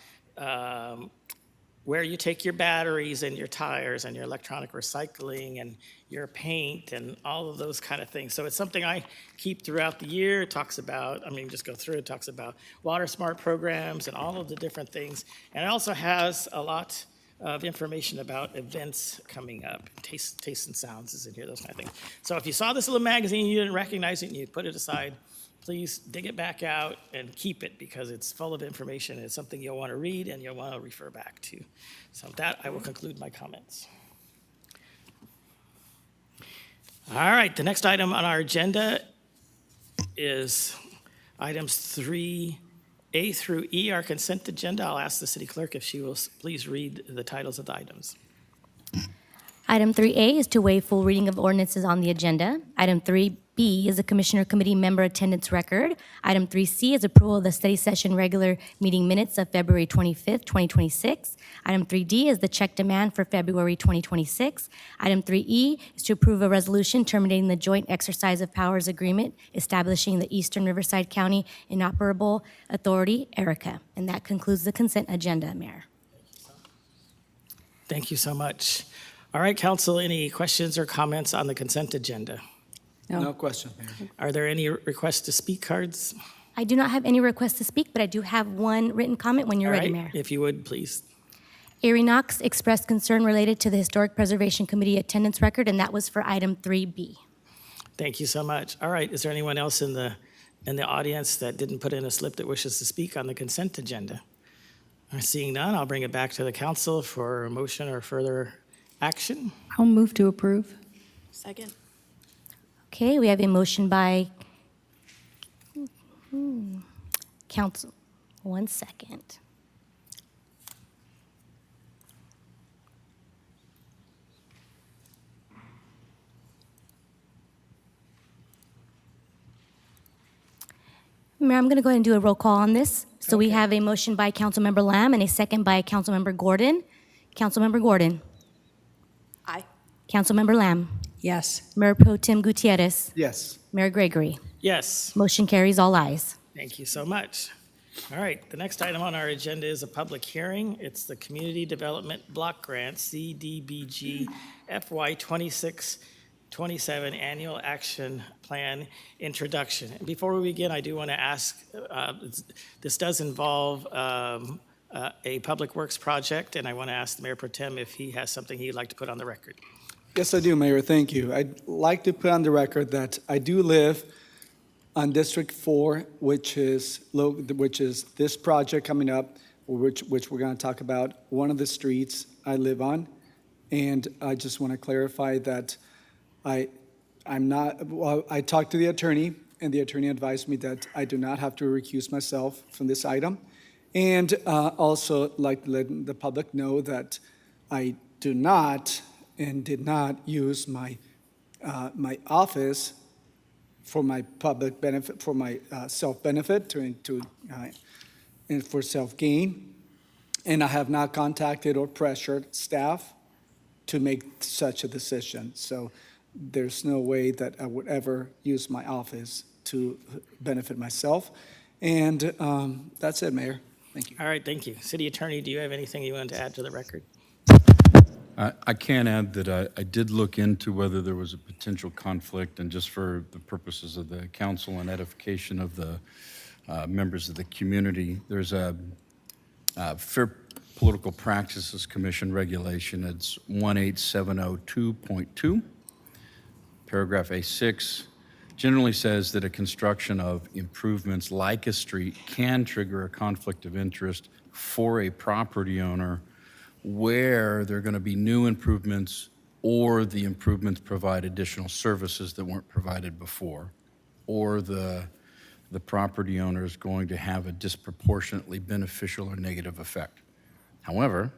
where you take your batteries and your tires and your electronic recycling and your paint and all of those kind of things. So it's something I keep throughout the year. It talks about, just go through, it talks about water smart programs and all of the different things. And it also has a lot of information about events coming up. Taste and Sounds is in here, those kind of things. So if you saw this little magazine, you didn't recognize it, and you put it aside, please dig it back out and keep it because it's full of information. It's something you'll want to read and you'll want to refer back to. So with that, I will conclude my comments. All right, the next item on our agenda is items 3A through E, our consent agenda. I'll ask the city clerk if she will please read the titles of the items. Item 3A is to waive full reading of ordinances on the agenda. Item 3B is a Commissioner Committee member attendance record. Item 3C is approval of the study session regular meeting minutes of February 25th, 2026. Item 3D is the check demand for February 2026. Item 3E is to approve a resolution terminating the joint exercise of powers agreement establishing the Eastern Riverside County Inoperable Authority, ERICA. And that concludes the consent agenda, Mayor. Thank you so much. All right, council, any questions or comments on the consent agenda? No question, Mayor. Are there any requests to speak cards? I do not have any requests to speak, but I do have one written comment when you're All ready, right, Mayor. if you would, please. Erie Knox expressed concern related to the Historic Preservation Committee attendance record, and that was for item 3B. Thank you so much. All right, is there anyone else in the audience that didn't put in a slip that wishes to speak on the consent agenda? Seeing none, I'll bring it back to the council for a motion or further action. I'll move to approve. Second. Okay, we have a motion by council. 1 second. Mayor, I'm going to go ahead and do a roll call on this. So we have a motion by Councilmember Lamb and a second by Councilmember Gordon. Councilmember Gordon. Aye. Councilmember Lamb. Yes. Mayor Pro Tem Gutierrez. Yes. Mayor Gregory. Yes. Motion carries all ayes. Thank you so much. All right, the next item on our agenda is a public hearing. It's the Community Development Block Grant, CDBG FY 26-27 Annual Action Plan Introduction. And before we begin, I do want to ask, this does involve a public works project, and I want to ask the Mayor Pro Tem if he has something he'd like to put on the record. Yes, I do, Mayor. Thank you. I'd like to put on the record that I do live on District 4, which is this project coming up, which we're going to talk about, one of the streets I live on. And I just want to clarify that I'm not, well, I talked to the attorney, and the attorney advised me that I do not have to recuse myself from this item. And also like to let the public know that I do not and did not use my office for my public benefit, for my self-benefit, and for self-gain. And I have not contacted or pressured staff to make such a decision. So there's no way that I would ever use my office to benefit myself. And that's it, Mayor. Thank you. All right, thank you. City Attorney, do you have anything you want to add to the record? I can add that I did look into whether there was a potential conflict, and just for the purposes of the council and edification of the members of the community, there's a Fair Political Practices Commission regulation. It's 18702.2, paragraph A6, generally says that a construction of improvements like a street can trigger a conflict of interest for a property owner where there are going to be new improvements or the improvements provide additional services that weren't provided before, or the property owner is going to have a disproportionately beneficial or negative effect. However,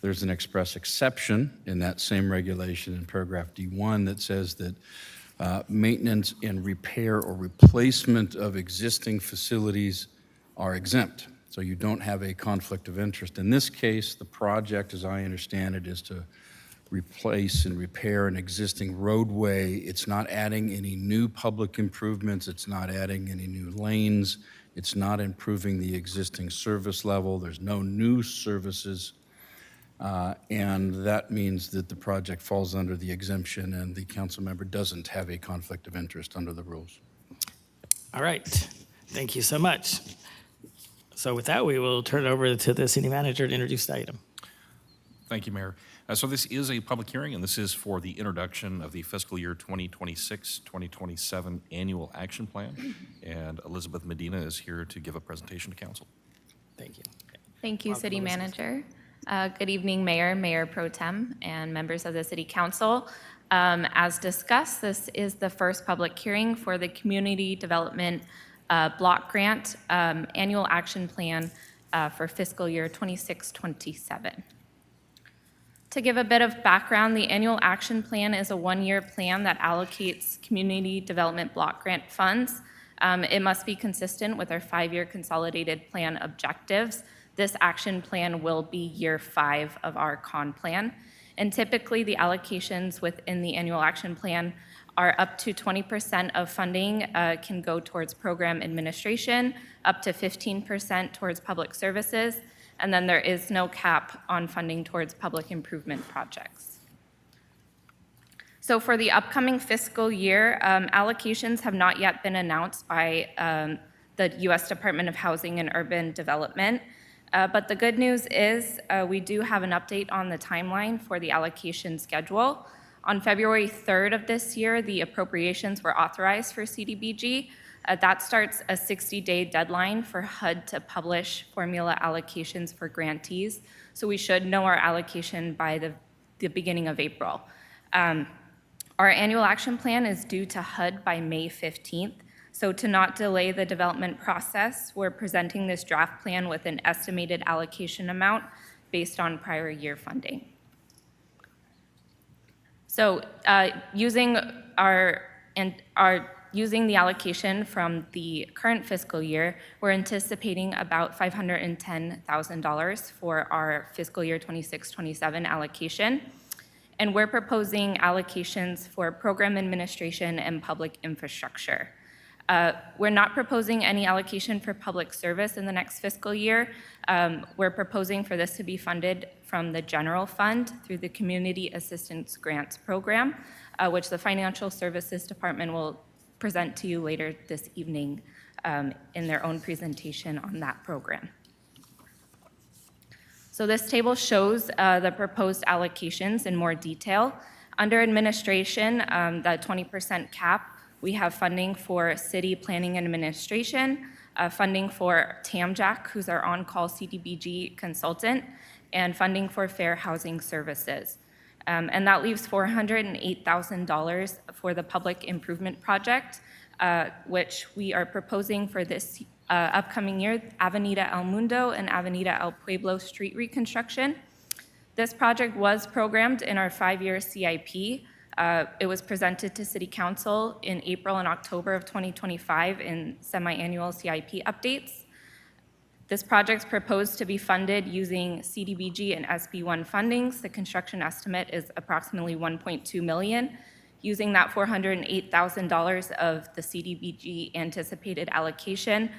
there's an express exception in that same regulation in paragraph D1 that says that maintenance and repair or replacement of existing facilities are exempt. So you don't have a conflict of interest. In this case, the project, as I understand it, is to replace and repair an existing roadway. It's not adding any new public improvements. It's not adding any new lanes. It's not improving the existing service level. There's no new services. And that means that the project falls under the exemption, and the council member doesn't have a conflict of interest under the rules. All right, thank you so much. So with that, we will turn it over to the city manager to introduce the item. Thank you, Mayor. So this is a public hearing, and this is for the introduction of the fiscal year 2026-2027 annual action plan. And Elizabeth Medina is here to give a presentation to council. Thank you. Thank you, City Manager. Good evening, Mayor, Mayor Pro Tem, and members of the City Council. As discussed, this is the first public hearing for the Community Development Block Grant Annual Action Plan for fiscal year 26-27. To give a bit of background, the Annual Action Plan is a one-year plan that allocates Community Development Block Grant funds. It must be consistent with our 5-year consolidated plan objectives. This action plan will be year 5 of our CON plan. And typically, the allocations within the Annual Action Plan are up to 20% of funding can go towards program administration, up to 15% towards public services, and then there is no cap on funding towards public improvement projects. So for the upcoming fiscal year, allocations have not yet been announced by the U.S. Department of Housing and Urban Development. But the good news is we do have an update on the timeline for the allocation schedule. On February 3rd of this year, the appropriations were authorized for CDBG. That starts a 60-day deadline for HUD to publish formula allocations for grantees. So we should know our allocation by the beginning of April. Our annual action plan is due to HUD by May 15th. So to not delay the development process, we're presenting this draft plan with an estimated allocation amount based on prior year funding. So using our using the allocation from the current fiscal year, we're anticipating about $510,000 for our fiscal year 26-27 allocation. And we're proposing allocations for program administration and public infrastructure. We're not proposing any allocation for public service in the next fiscal year. We're proposing for this to be funded from the general fund through the Community Assistance Grants Program, which the Financial Services Department will present to you later this evening in their own presentation on that program. So this table shows the proposed allocations in more detail. Under administration, the 20% cap, we have funding for city planning and administration, funding for TAMJAC, who's our on-call CDBG consultant, and funding for fair housing services. And that leaves $408,000 for the public improvement project, which we are proposing for this upcoming year, Avenida El Mundo and Avenida El Pueblo street reconstruction. This project was programmed in our 5-year CIP. It was presented to City Council in April and October of 2025 in semi-annual CIP updates. This project's proposed to be funded using CDBG and SB1 fundings. The construction estimate is approximately $1.2 million. Using that $408,000 of the CDBG anticipated allocation,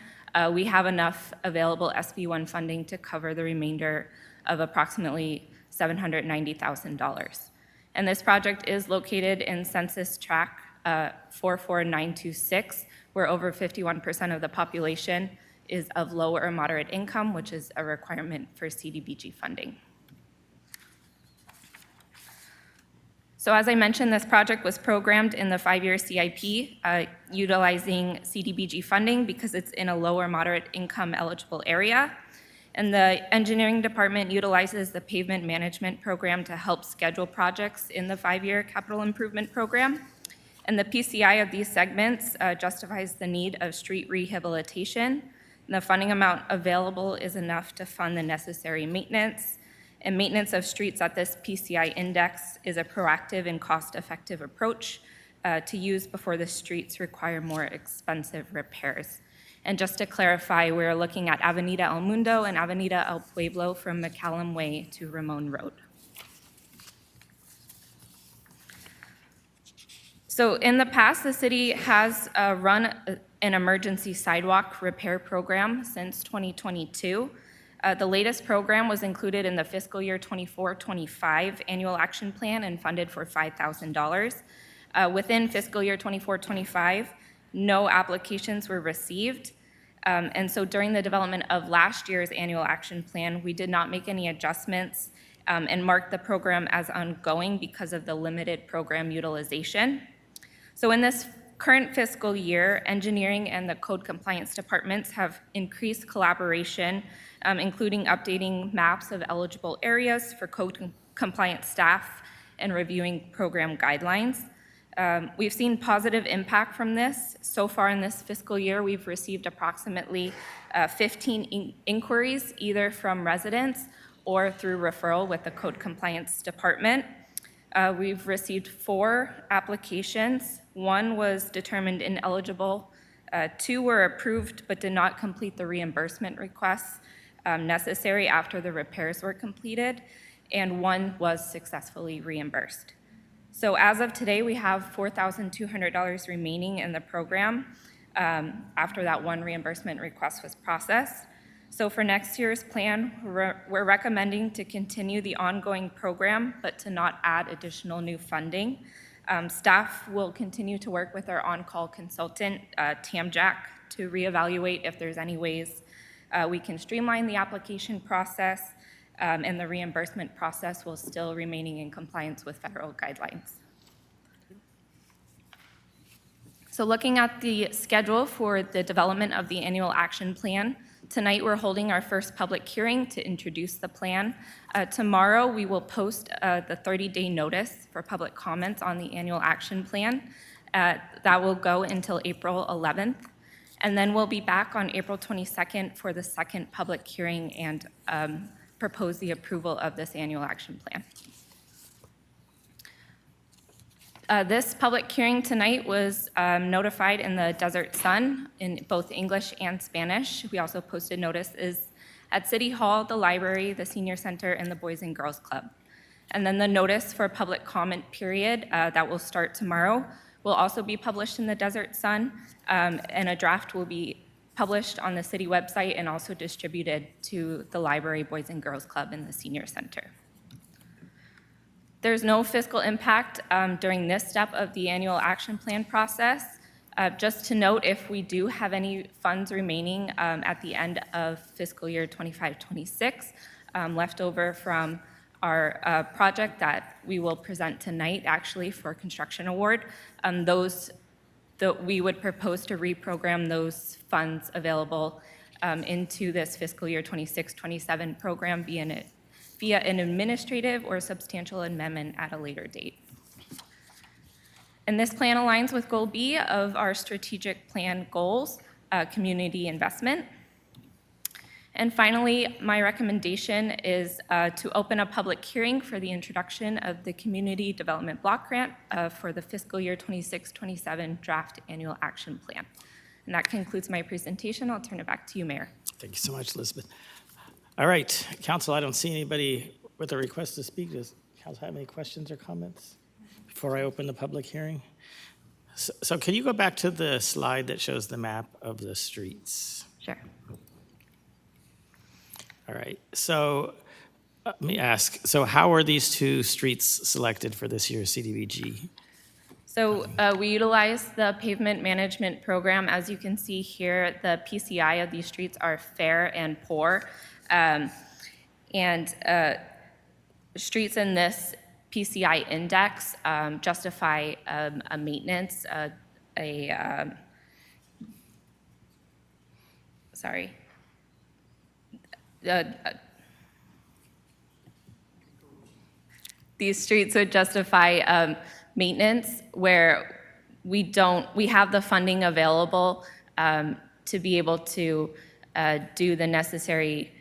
we have enough available SB1 funding to cover the remainder of approximately $790,000. And this project is located in Census Tract 44926, where over 51% of the population is of low or moderate income, which is a requirement for CDBG funding. So as I mentioned, this project was programmed in the 5-year CIP utilizing CDBG funding because it's in a low or moderate income eligible area. And the engineering department utilizes the pavement management program to help schedule projects in the 5-year capital improvement program. And the PCI of these segments justifies the need of street rehabilitation. And the funding amount available is enough to fund the necessary maintenance. And maintenance of streets at this PCI index is a proactive and cost-effective approach to use before the streets require more expensive repairs. And just to clarify, we're looking at Avenida El Mundo and Avenida El Pueblo from McCallum Way to Ramon Road. So in the past, the city has run an emergency sidewalk repair program since 2022. The latest program was included in the fiscal year 24-25 annual action plan and funded for $5,000. Within fiscal year 24-25, no applications were received. And so during the development of last year's annual action plan, we did not make any adjustments and marked the program as ongoing because of the limited program utilization. So in this current fiscal year, engineering and the code compliance departments have increased collaboration, including updating maps of eligible areas for code compliance staff and reviewing program guidelines. We've seen positive impact from this. So far in this fiscal year, we've received approximately 15 inquiries, either from residents or through referral with the Code Compliance Department. We've received 4 applications. 1 was determined ineligible. 2 were approved but did not complete the reimbursement requests necessary after the repairs were completed, and 1 was successfully reimbursed. So as of today, we have $4,200 remaining in the program after that 1 reimbursement request was processed. So for next year's plan, we're recommending to continue the ongoing program, but to not add additional new funding. Staff will continue to work with our on-call consultant, TAMJAC, to reevaluate if there's any ways we can streamline the application process, and the reimbursement process while still remaining in compliance with federal guidelines. So looking at the schedule for the development of the annual action plan, tonight we're holding our first public hearing to introduce the plan. Tomorrow we will post the 30-day notice for public comments on the annual action plan. That will go until April 11th. And then we'll be back on April 22nd for the second public hearing and propose the approval of this annual action plan. This public hearing tonight was notified in the Desert Sun in both English and Spanish. We also posted notices at City Hall, the library, the Senior Center, and the Boys and Girls Club. And then the notice for public comment period that will start tomorrow will also be published in the Desert Sun, and a draft will be published on the city website and also distributed to the library, Boys and Girls Club, and the Senior Center. There's no fiscal impact during this step of the annual action plan process. Just to note, if we do have any funds remaining at the end of fiscal year 25-26, left over from our project that we will present tonight, actually, for construction award, we would propose to reprogram those funds available into this fiscal year 26-27 program via an administrative or substantial amendment at a later date. And this plan aligns with Goal B of our strategic plan goals, community investment. And finally, my recommendation is to open a public hearing for the introduction of the Community Development Block Grant for the fiscal year 26-27 draft annual action plan. And that concludes my presentation. I'll turn it back to you, Mayor. Thank you so much, Elizabeth. All right, Council, I don't see anybody with a request to speak. Does Council have any questions or comments before I open the public hearing? So can you go back to the slide that shows the map of the streets? Sure. All right, so let me ask, so how are these two streets selected for this year's CDBG? So we utilize the pavement management program. As you can see here, the PCI of these streets are fair and poor. Streets in this PCI index justify a maintenance, these streets would justify maintenance where we have the funding available to be able to do the necessary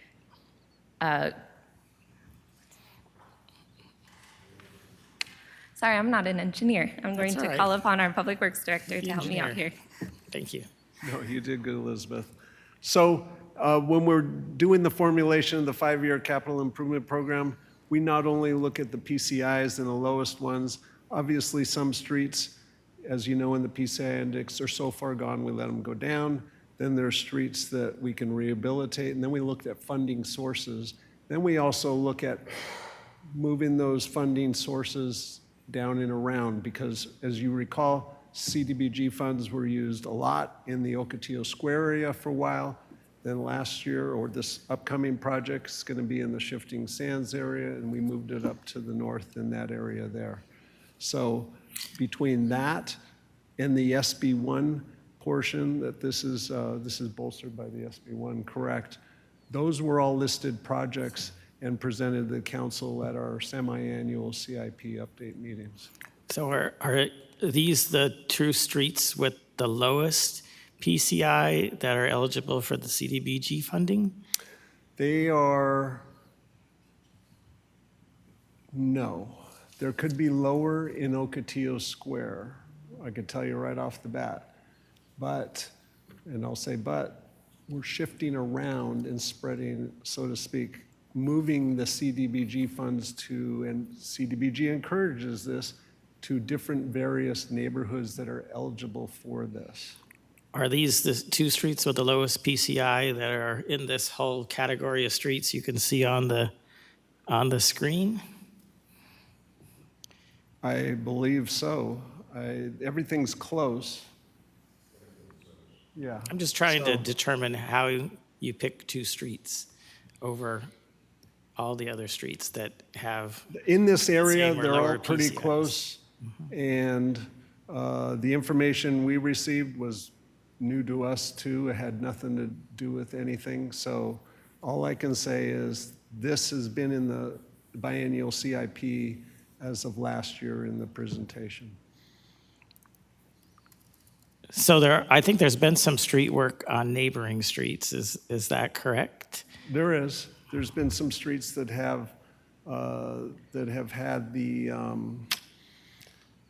Sorry, I'm not an engineer. I'm going That's all to right. call upon our Public Works Director to help me out Engineer. here. Thank you. No, you did good, Elizabeth. So when we're doing the formulation of the 5-year capital improvement program, we not only look at the PCIs and the lowest ones. Obviously, some streets, as you know, in the PCI index are so far gone, we let them go down. Then there are streets that we can rehabilitate, and then we looked at funding sources. Then we also look at moving those funding sources down and around, because as you recall, CDBG funds were used a lot in the Ocotillo Square area for a while. Then last year, or this upcoming project, is going to be in the Shifting Sands area, and we moved it up to the north in that area there. So between that and the SB1 portion, that this is bolstered by the SB1, correct? Those were all listed projects and presented to the council at our semi-annual CIP update meetings. So are these the true streets with the lowest PCI that are eligible for the CDBG funding? They are, no. There could be lower in Ocotillo Square, I could tell you right off the bat. But, and I'll say but, we're shifting around and spreading, so to speak, moving the CDBG funds to, and CDBG encourages this, to different various neighborhoods that are eligible for this. Are these the two streets with the lowest PCI that are in this whole category of streets you can see on the screen? I believe so. Everything's close. Yeah. I'm just trying to So- determine how you pick two streets over all the other streets that have, In this area, Same or they're lower all pretty PCIs. close. And the information we received was new to us too. It had nothing to do with anything. So all I can say is this has been in the biennial CIP as of last year in the presentation. so I think there's been some street work on neighboring streets. Is that correct? There is. There's been some streets that have had the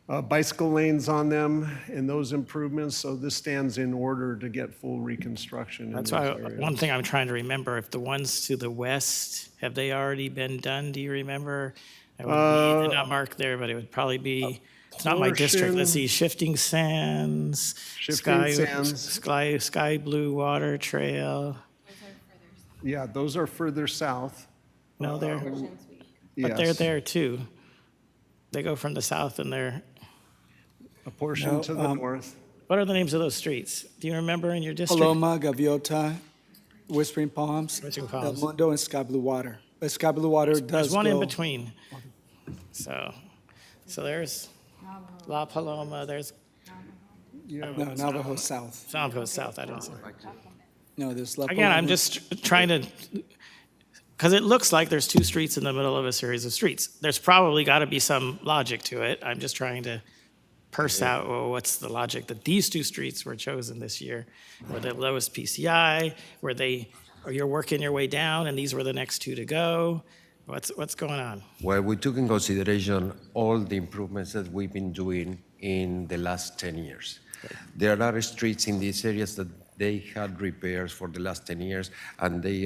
bicycle lanes on them and those improvements, so this stands in order to get full reconstruction in That's those why, areas. one thing I'm trying to remember, if the ones to the west, have they already been done? Do you remember? They're not marked there, but it would probably be, it's not my district. Let's see, Shifting Sands, Sky Blue Water Trail. Yeah, those are further south. No, they're, but they're Yes. there too. They go from the south and they're, A portion to the north. what are the names of those streets? Do you remember in your district? Paloma, Gaviota, Whispering Palms, Whispering El Palms. Mundo, and Sky Blue Water. But Sky Blue Water does There's one in go- between. So there's La Paloma, there's No, Navajo South. Navajo South, I don't see. No, there's La Again, I'm Paloma. just trying to, because it looks like there's two streets in the middle of a series of streets. There's probably got to be some logic to it. I'm just trying to parse out, well, what's the logic that these two streets were chosen this year? Were the lowest PCI? Were they, or you're working your way down and these were the next two to go? What's going on? Well, we took in consideration all the improvements that we've been doing in the last 10 years. There are streets in these areas that they had repairs for the last 10 years, and they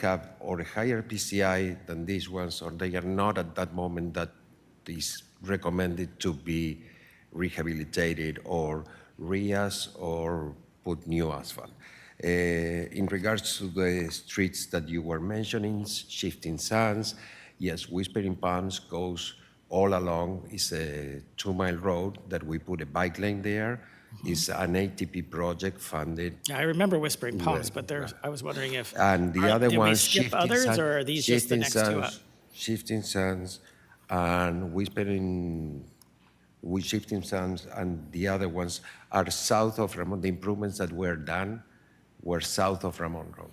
have or a higher PCI than these ones, or they are not at that moment that is recommended to be rehabilitated or RIAS or put new asphalt. In regards to the streets that you were mentioning, Shifting Sands, yes, Whispering Palms goes all along. It's a 2-mile road that we put a bike lane there. It's an ATP project funded. I remember Whispering Palms, but I was wondering if. And the other did we ones, skip others, or are these just the next two up? Shifting Sands and Shifting Sands and the other ones are south of Ramon. The improvements that were done were south of Ramon Road.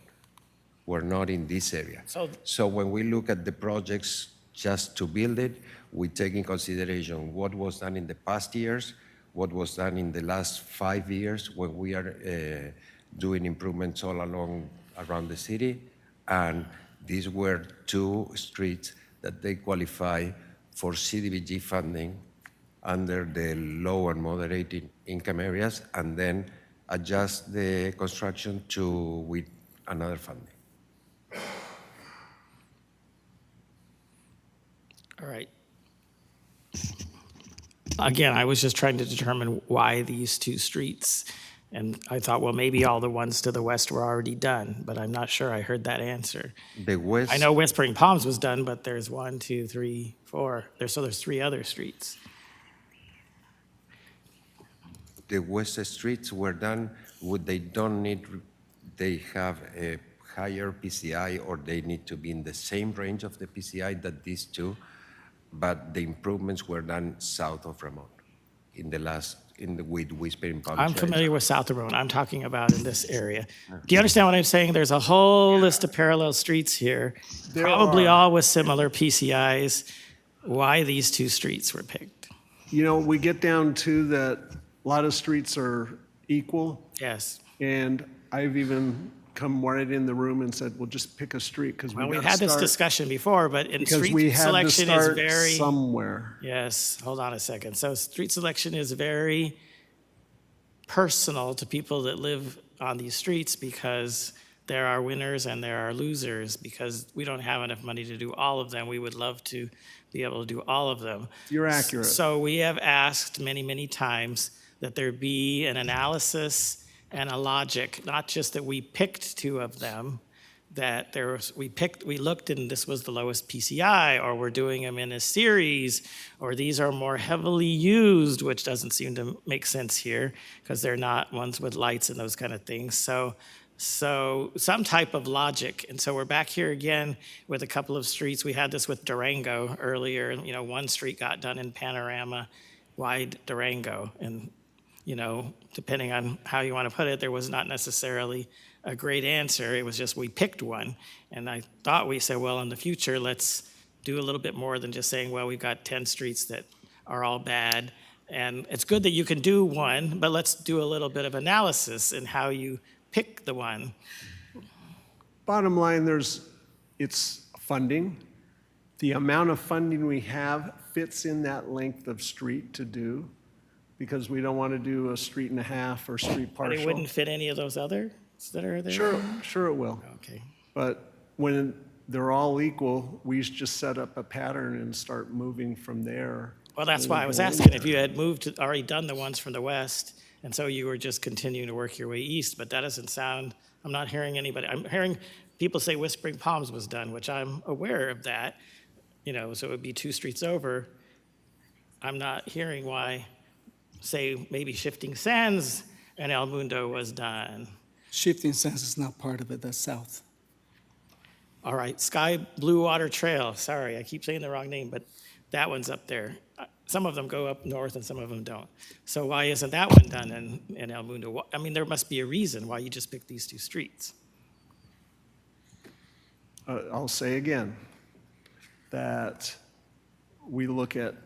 We're not in this area. So when we look at the projects just to build it, we take in consideration what was done in the past years, what was done in the last 5 years when we are doing improvements all along around the city. And these were 2 streets that they qualify for CDBG funding under the low and moderate income areas, and then adjust the construction with another funding. All right. Again, I was just trying to determine why these 2 streets. And I thought, well, maybe all the ones to the west were already done, but I'm not sure I heard that answer. The west. I know Whispering Palms was done, but there's 1, 2, 3, 4. There's 3 other streets. The west streets were done. They have a higher PCI, or they need to be in the same range of the PCI that these 2, but the improvements were done south of Ramon with Whispering Palms. I'm familiar with South of Ramon. I'm talking about in this area. Do you understand what I'm saying? There's a whole list of parallel streets here, probably all with similar PCIs. Why these 2 streets were picked? We get down to that a lot of streets are equal. Yes. And I've even come right in the room and said, well, just pick a street because Well, we've had this discussion before, but in because street we had to selection is start very. somewhere. Yes, hold on a second. So street selection is very personal to people that live on these streets, because there are winners and there are losers, because we don't have enough money to do all of them. We would love to be able to do all of them. You're accurate. So we have asked many, many times that there be an analysis and a logic, not just that we picked 2 of them, that we looked and this was the lowest PCI, or we're doing them in a series, or these are more heavily used, which doesn't seem to make sense here because they're not ones with lights and those kind of things. So some type of logic. And so we're back here again with a couple of streets. We had this with Durango earlier. 1 street got done in Panorama. Why Durango? And depending on how you want to put it, there was not necessarily a great answer. It was just we picked one. And I thought we said, well, in the future, let's do a little bit more than just saying, well, we've got 10 streets that are all bad. And it's good that you can do one, but let's do a little bit of analysis in how you pick the one. Bottom line, it's funding. the amount of funding we have fits in that length of street to do, because we don't want to do a street and a half or street But it partial. wouldn't fit any of those others that are there? Sure it will. Okay. But when they're all equal, we just set up a pattern and start moving from there. Well, that's why I was asking if you had already done the ones from the west, and so you were just continuing to work your way east, but that doesn't sound, I'm not hearing anybody, I'm hearing people say Whispering Palms was done, which I'm aware of that, so it would be 2 streets over. I'm not hearing why, say, maybe Shifting Sands and El Mundo was done. Shifting Sands is not part of it, that's south. All right, Sky Blue Water Trail, sorry, I keep saying the wrong name, but that one's up there. Some of them go up north and some of them don't. So why isn't that one done in El Mundo? I mean, there must be a reason why you just picked these 2 streets. I'll say again that we look at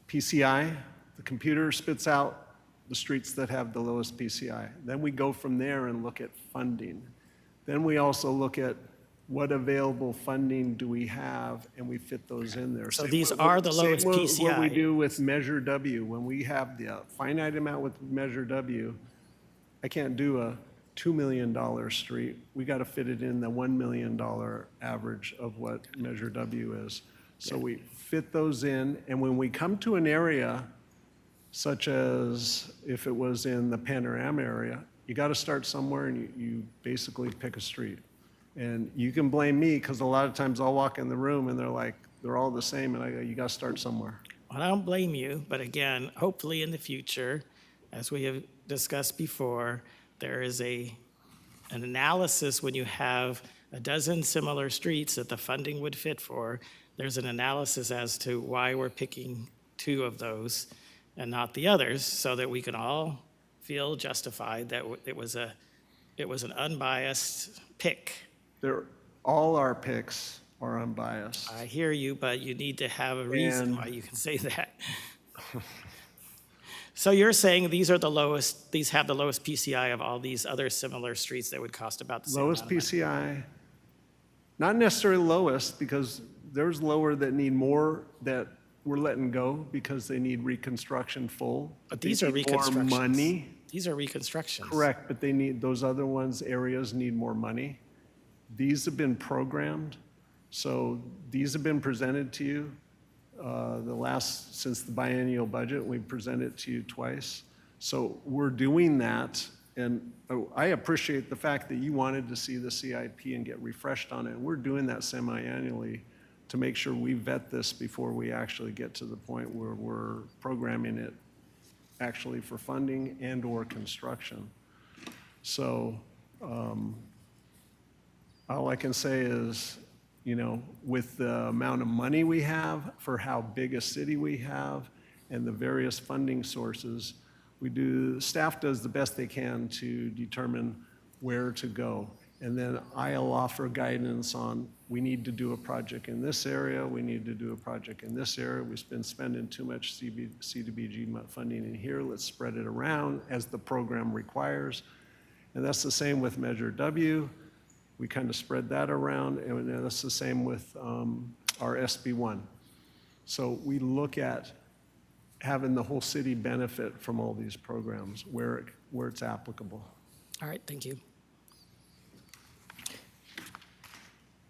PCI, the computer spits out the streets that have the lowest PCI. Then we go from there and look at funding. Then we also look at what available funding do we have, and we fit those in there. So Same these with- are the same lowest with What we PCI. do with Measure W, when we have the finite amount with Measure W, I can't do a $2 million street. We got to fit it in the $1 million average of what Measure W is. So we fit those in, and when we come to an area, such as if it was in the Panorama area, you got to start somewhere, and you basically pick a street. And you can blame me, because a lot of times I'll walk in the room and they're like, they're all the same, and I go, you got to start somewhere. Well, I don't blame you, but again, hopefully in the future, as we have discussed before, there is an analysis when you have a dozen similar streets that the funding would fit for. There's an analysis as to why we're picking 2 of those and not the others, so that we can all feel justified that it was an unbiased pick. All our picks are unbiased. I hear you, but you need to have a reason And- why you can say that. So you're saying these have the lowest PCI of all these other similar streets that would cost about the same amount Lowest of money? PCI, not necessarily lowest, because there's lower that need more that we're letting go because they need reconstruction full. But They these are need more reconstructions. money. These are reconstructions. Correct, but those other ones, areas need more money. These have been programmed, so these have been presented to you. Since the biennial budget, we've presented it to you twice. So we're doing that, and I appreciate the fact that you wanted to see the CIP and get refreshed on it. We're doing that semi-annually to make sure we vet this before we actually get to the point where we're programming it actually for funding and/or construction. So all I can say is, with the amount of money we have for how big a city we have and the various funding sources, staff does the best they can to determine where to go. And then I'll offer guidance on, we need to do a project in this area, we need to do a project in this area, we've been spending too much CDBG funding in here, let's spread it around as the program requires. And that's the same with Measure W. We kind of spread that around, and that's the same with our SB1. So we look at having the whole city benefit from all these programs where it's applicable. All right, thank you.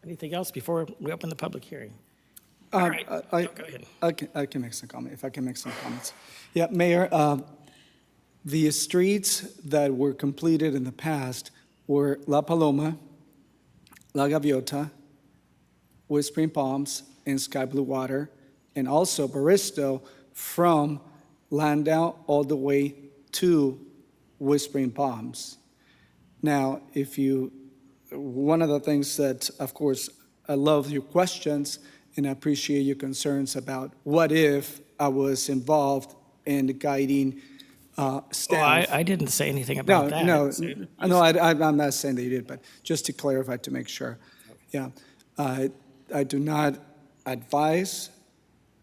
Anything else before we open the public hearing? All right, go ahead. I can make some comment, if I can make some comments. Yeah, Mayor, the streets that were completed in the past were La Paloma, La Gaviota, Whispering Palms, and Sky Blue Water, and also Baristo from Landau all the way to Whispering Palms. Now, one of the things that, of course, I love your questions and I appreciate your concerns about what if I was involved in guiding staff. I didn't say anything about that. No, I'm not saying that you did, but just to clarify, to make sure. Yeah, I do not advise,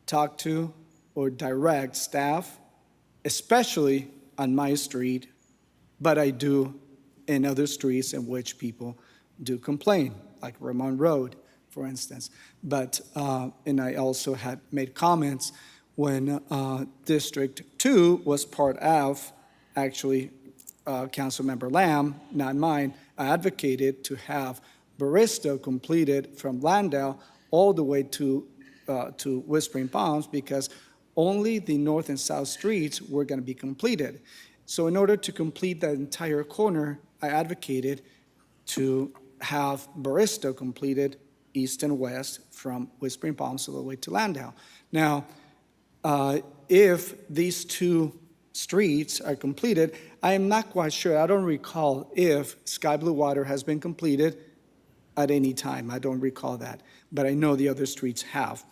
talk to, or direct staff, especially on my street, but I do in other streets in which people do complain, like Ramon Road, for instance. But, and I also had made comments when District 2 was part of, actually, Councilmember Lamb, not mine, I advocated to have Baristo completed from Landau all the way to Whispering Palms, because only the north and south streets were going to be completed. So in order to complete that entire corner, I advocated to have Baristo completed east and west from Whispering Palms all the way to Landau. Now, if these two streets are completed, I am not quite sure. I don't recall if Sky Blue Water has been completed at any time. I don't recall that, but I know the other streets have.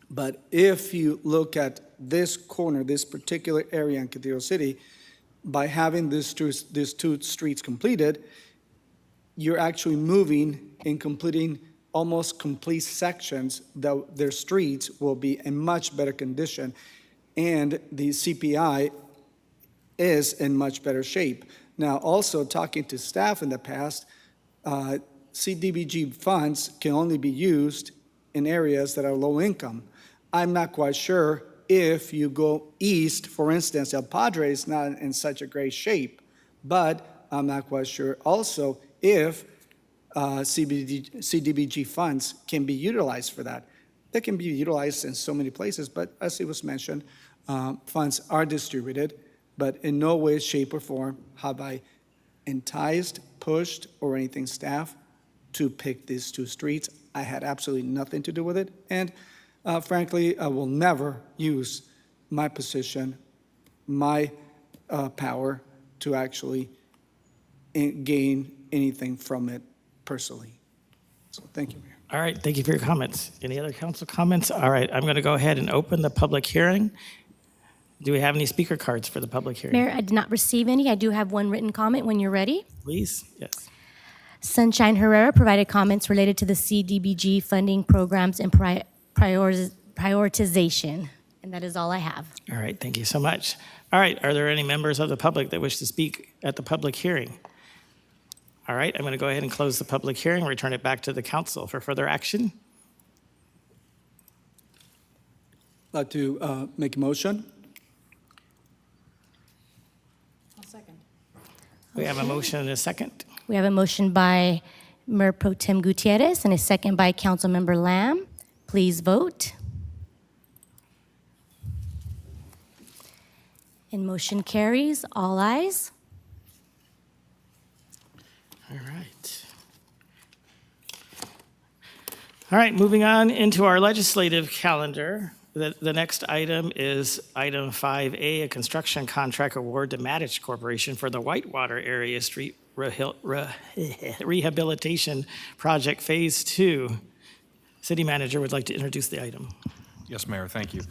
But if you look at this corner, this particular area in Cathedral City, by having these two streets completed, you're actually moving and completing almost complete sections that their streets will be in much better condition, and the CPI is in much better shape. Now, also talking to staff in the past, CDBG funds can only be used in areas that are low income. I'm not quite sure if you go east, for instance, El Padre is not in such a great shape, but I'm not quite sure also if CDBG funds can be utilized for that. They can be utilized in so many places, but as it was mentioned, funds are distributed, but in no way, shape, or form have I enticed, pushed, or anything staff to pick these two streets. I had absolutely nothing to do with it, and frankly, I will never use my position, my power to actually gain anything from it personally. So thank you, Mayor. All right, thank you for your comments. Any other council comments? All right, I'm going to go ahead and open the public hearing. Do we have any speaker cards for the public hearing? Mayor, I did not receive any. I do have one written comment when you're ready. Please, yes. Sunshine Herrera provided comments related to the CDBG funding programs and prioritization. And that is all I have. All right, thank you so much. All right, are there any members of the public that wish to speak at the public hearing? All right, I'm going to go ahead and close the public hearing, return it back to the council for further action. I'd like to make a motion. We have a motion and a second. We have a motion by Mayor Pro Tem Gutierrez and a second by Councilmember Lamb. Please vote. And motion carries. All ayes. All right. All right, moving on into our legislative calendar. The next item is item 5A, a construction contract award to Maddich Corporation for the Whitewater Area Street Rehabilitation Project Phase 2. City Manager would like to introduce the item. Yes, Mayor, thank you.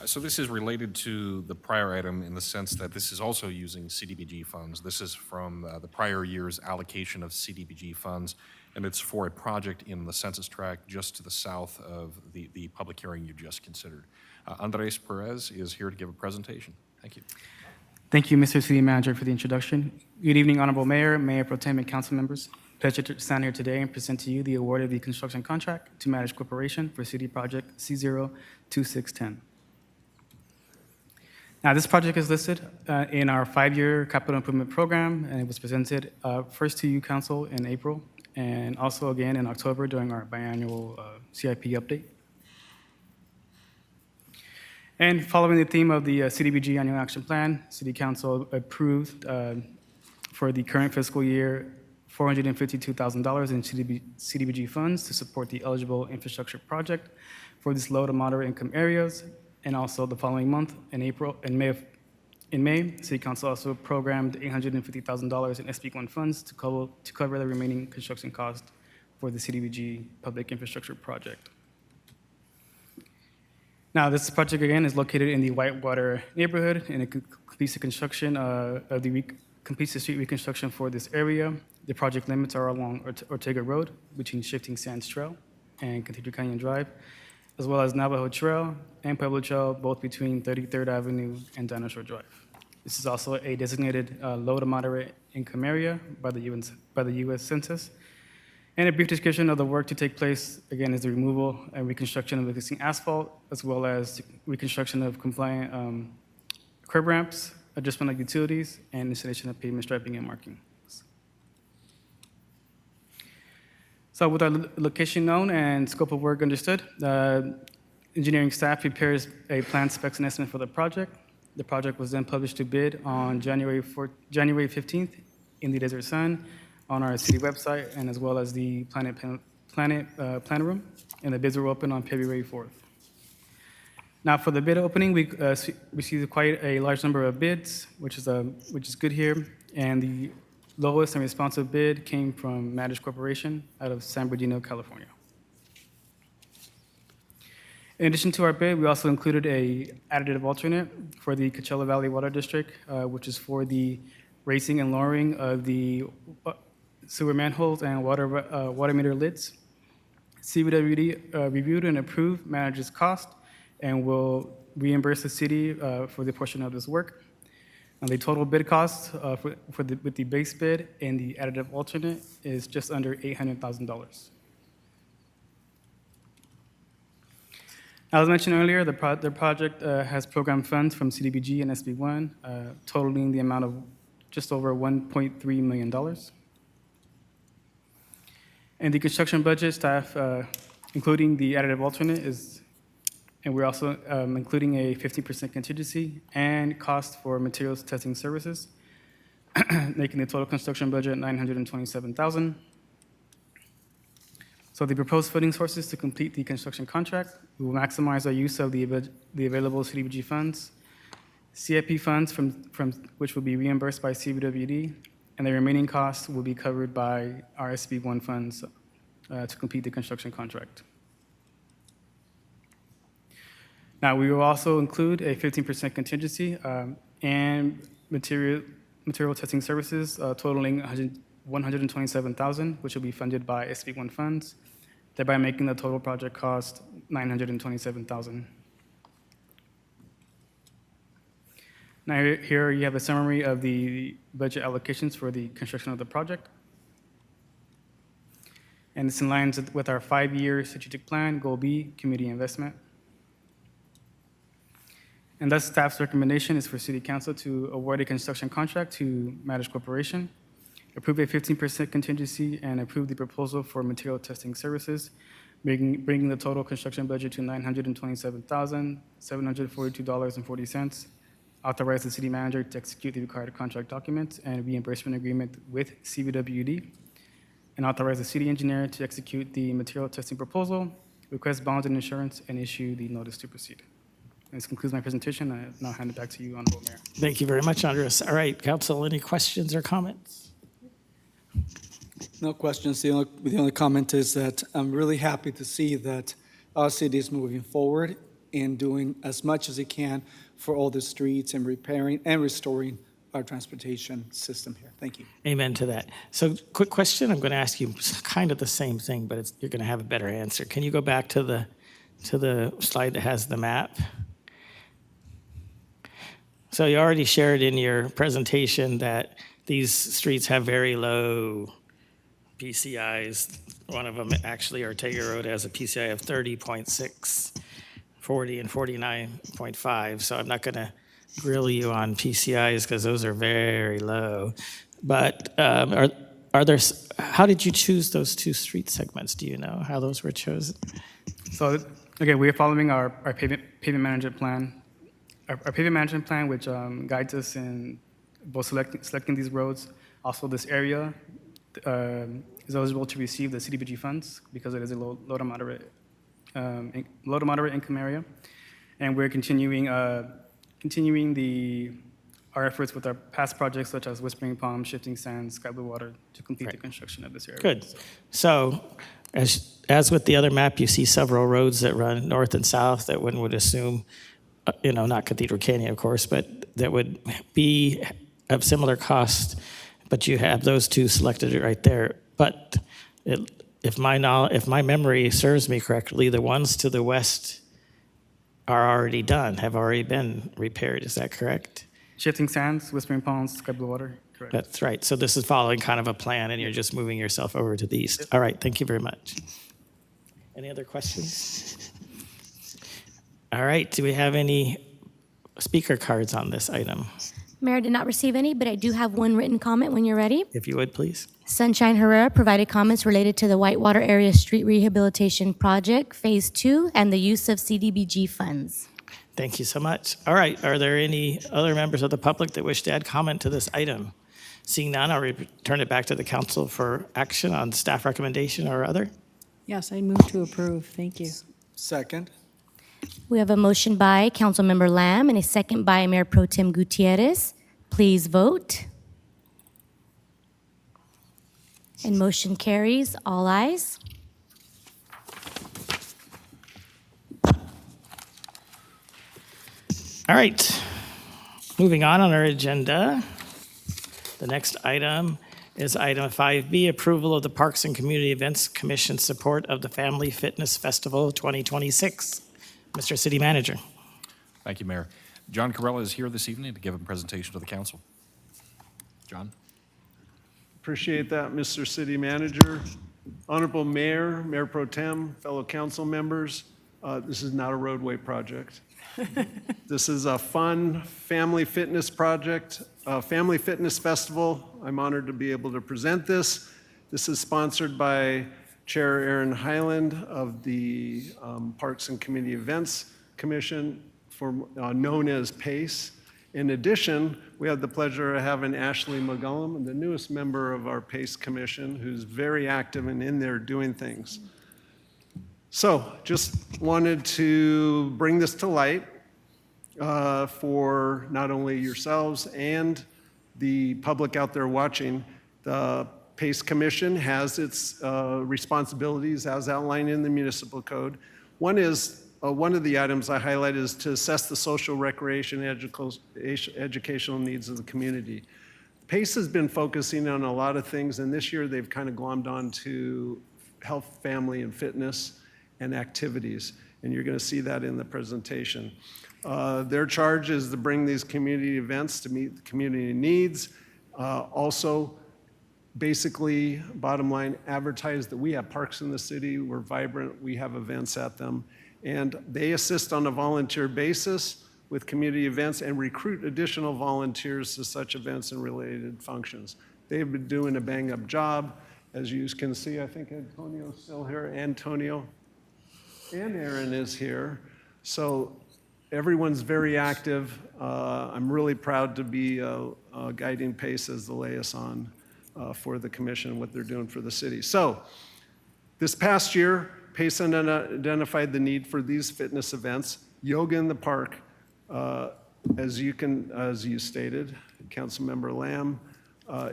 So this is related to the prior item in the sense that this is also using CDBG funds. This is from the prior year's allocation of CDBG funds, and it's for a project in the census tract just to the south of the public hearing you just considered. Andres Perez is here to give a presentation. Thank you. Thank you, Mr. City Manager, for the introduction. Good evening, Honorable Mayor, Mayor Pro Tem, and council members. Pleasure to stand here today and present to you the award of the construction contract to Maddich Corporation for City Project C02610. Now, this project is listed in our 5-year capital improvement program, and it was presented first to you, Council, in April, and also again in October during our biannual CIP update. And following the theme of the CDBG Annual Action Plan, City Council approved for the current fiscal year $452,000 in CDBG funds to support the eligible infrastructure project for these low to moderate income areas. And also the following month, in May, City Council also programmed $850,000 in SB1 funds to cover the remaining construction cost for the CDBG public infrastructure project. Now, this project again is located in the Whitewater neighborhood, and it completes the construction completes the street reconstruction for this area. The project limits are along Ortega Road between Shifting Sands Trail and Cathedral Canyon Drive, as well as Navajo Trail and Pueblo Trail, both between 33rd Avenue and Dinosaur Drive. This is also a designated low to moderate income area by the U.S. Census, And a brief description of the work to take place, again, is the removal and reconstruction of existing asphalt, as well as reconstruction of compliant curb ramps, adjustment of utilities, and installation of pavement striping and marking. So with our location known and scope of work understood, the engineering staff prepares a plan, specs, and estimate for the project. The project was then published to bid on January 15th in the Desert Sun, on our city website, and as well as the Planet Plan Room, and the bids were open on February 4th. Now, for the bid opening, we received quite a large number of bids, which is good here, and the lowest and responsive bid came from Madish Corporation out of San Bernardino, California. In addition to our bid, we also included a additive alternate for the Coachella Valley Water District, which is for the raising and lowering of the sewer manholes and water meter lids. CWD reviewed and approved manager's cost and will reimburse the city for the portion of this work. And the total bid cost with the base bid and the additive alternate is just under $800,000. As mentioned earlier, the project has program funds from CDBG and SB1, totaling the amount of just over $1.3 million. And the construction budget staff, including the additive alternate, and we're also including a 15% contingency and cost for materials testing services, making the total construction budget $927,000. So the proposed funding sources to complete the construction contract, we will maximize our use of the available CDBG funds, CIP funds from which will be reimbursed by CWD, and the remaining costs will be covered by our SB1 funds to complete the construction contract. Now, we will also include a 15% contingency and material testing services totaling $127,000, which will be funded by SB1 funds, thereby making the total project cost $927,000. Now, here you have a summary of the budget allocations for the construction of the project. And it's in line with our 5-year strategic plan, Goal B, community investment. And thus, staff's recommendation is for City Council to award a construction contract to Madish Corporation, approve a 15% contingency, and approve the proposal for material testing services, bringing the total construction budget to $927,742.40. Authorize the city manager to execute the required contract documents and reimbursement agreement with CVWD, and authorize the city engineer to execute the material testing proposal, request bonds and insurance, and issue the notice to proceed. And this concludes my presentation. I now hand it back to you, Honorable Mayor. Thank you very much, Andres. All right, council, any questions or comments? No questions. The only comment is that I'm really happy to see that our city is moving forward and doing as much as it can for all the streets and repairing and restoring our transportation system here. Thank you. Amen to that. So, quick question. I'm going to ask you kind of the same thing, but you're going to have a better answer. Can you go back to the slide that has the map? So you already shared in your presentation that these streets have very low PCIs. One of them, actually, Ortega Road has a PCI of 30.6, 40, and 49.5. So I'm not going to grill you on PCIs because those are very low. But are there? How did you choose those two street segments? Do you know how those were chosen? So again, we are following our pavement management plan. Our pavement management plan, which guides us in both selecting these roads. Also, this area is eligible to receive the CDBG funds because it is a low to moderate income area, and we're continuing our efforts with our past projects such as Whispering Palm, Shifting Sands, Sky Blue Water to complete the construction of this area. Good. So, as with the other map, you see several roads that run north and south that one would assume, not Cathedral Canyon, of course, but that would be of similar cost, but you have those two selected right there. But if my memory serves me correctly, the ones to the west are already done, have already been repaired. Is that correct? Shifting Sands, Whispering Palms, Sky Blue Water. That's right. So this is following kind of a plan, and you're just moving yourself over to the east. All right, thank you very much. Any other questions? All right, do we have any speaker cards on this item? Mayor, I did not receive any, but I do have one written comment when you're ready. If you would, please. Sunshine Herrera provided comments related to the Whitewater Area Street Rehabilitation Project, Phase 2, and the use of CDBG funds. Thank you so much. All right, are there any other members of the public that wish to add comment to this item? Seeing none, I'll return it back to the council for action on staff recommendation or other. Yes, I move to approve. Thank you. Second. We have a motion by Councilmember Lamb and a second by Mayor Pro Tem Gutierrez. Please vote. And motion carries. All ayes. All right, moving on our agenda. The next item is item 5B, approval of the Parks and Community Events Commission support of the Family Fitness Festival 2026. Mr. City Manager. Thank you, Mayor. John Corella is here this evening to give a presentation to the council. John? Appreciate that, Mr. City Manager. Honorable Mayor, Mayor Pro Tem, fellow council members, this is not a roadway project. This is a fun family fitness project, a family fitness festival. I'm honored to be able to present this. This is sponsored by Chair Aaron Highland of the Parks and Community Events Commission, known as PACE. In addition, we have the pleasure of having Ashley McGullum, the newest member of our PACE Commission, who's very active and in there doing things. So just wanted to bring this to light for not only yourselves and the public out there watching. The PACE Commission has its responsibilities as outlined in the municipal code. One of the items I highlight is to assess the social, recreation, educational needs of the community. PACE has been focusing on a lot of things, and this year they've kind of glommed on to health, family, and fitness and activities, and you're going to see that in the presentation. Their charge is to bring these community events to meet the community needs. Also, basically, bottom line, advertise that we have parks in the city, we're vibrant, we have events at them, and they assist on a volunteer basis with community events and recruit additional volunteers to such events and related functions. They've been doing a bang-up job. As you can see, I think Antonio's still here. Antonio and Aaron is here. So everyone's very active. I'm really proud to be guiding PACE as the liaison for the commission, what they're doing for the city. So this past year, PACE identified the need for these fitness events. Yoga in the Park, as you stated, Councilmember Lamb,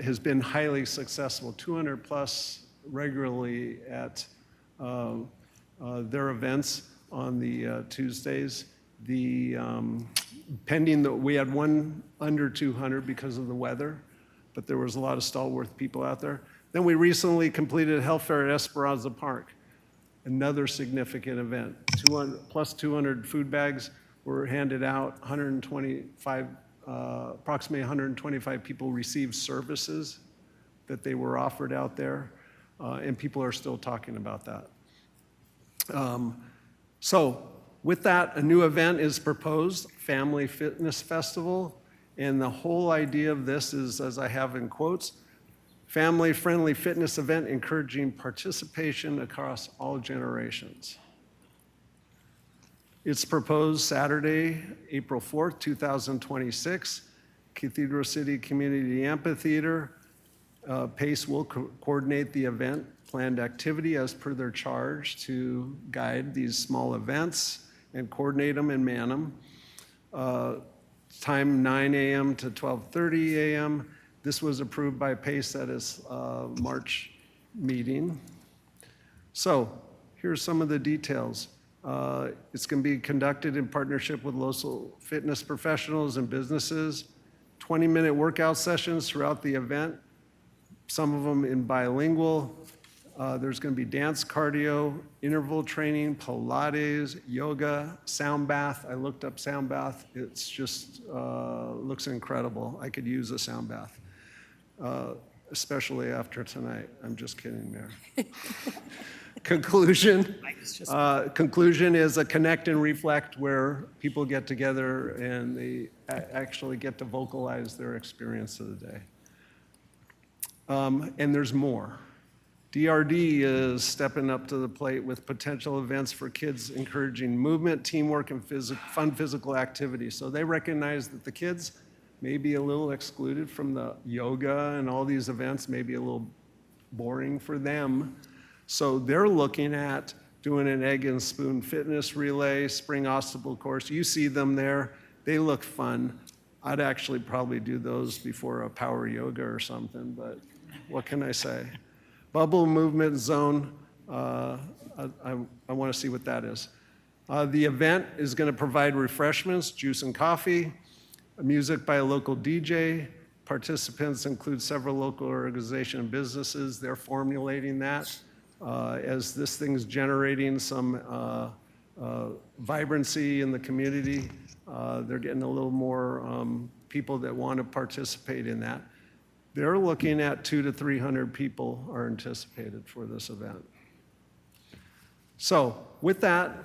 has been highly successful, 200 plus regularly at their events on the Tuesdays. Pending that we had one under 200 because of the weather, but there was a lot of stalwart people out there. Then we recently completed a health fair at Esperanza Park, another significant event. 200 food bags were handed out, approximately 125 people received services that they were offered out there, and people are still talking about that. So with that, a new event is proposed, Family Fitness Festival, and the whole idea of this is, as I have in quotes, family-friendly fitness event encouraging participation across all generations. It's proposed Saturday, April 4th, 2026, Cathedral City Community Amphitheater. PACE will coordinate the event planned activity as per their charge to guide these small events and coordinate them and man them. Time 9 a.m. to 12:30 a.m. This was approved by PACE at its March meeting. So here's some of the details. It's going to be conducted in partnership with local fitness professionals and businesses. 20-minute workout sessions throughout the event, some of them in bilingual. There's going to be dance, cardio, interval training, Pilates, yoga, sound bath. I looked up sound bath. It's just looks incredible. I could use a sound bath. especially after tonight. I'm just kidding, Mayor. Conclusion. Conclusion is a connect and reflect where people get together and they actually get to vocalize their experience of the day. And there's more. DRD is stepping up to the plate with potential events for kids encouraging movement, teamwork, and fun physical activity. So they recognize that the kids may be a little excluded from the yoga and all these events, maybe a little boring for them. So they're looking at doing an egg and spoon fitness relay, spring obstacle course. You see them there. They look fun. I'd actually probably do those before a power yoga or something, but what can I say? Bubble movement zone, I want to see what that is. The event is going to provide refreshments, juice and coffee, music by a local DJ. Participants include several local organizations and businesses. They're formulating that. As this thing's generating some vibrancy in the community, they're getting a little more people that want to participate in that. They're looking at 200 to 300 people are anticipated for this event. So with that,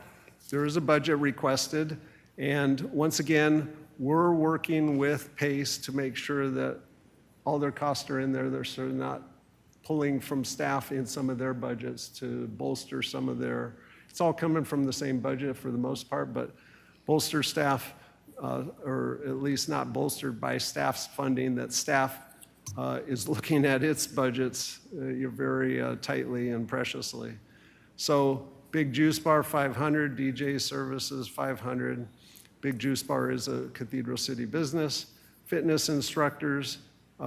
there is a budget requested. And once again, we're working with PACE to make sure that all their costs are in there. They're sort of not pulling from staff in some of their budgets to bolster some of their, it's all coming from the same budget for the most part, but bolster staff, or at least not bolstered by staff's funding, that staff is looking at its budgets very tightly and preciously. So Big Juice Bar, 500, DJ services, 500. Big Juice Bar is a Cathedral City business. Fitness instructors,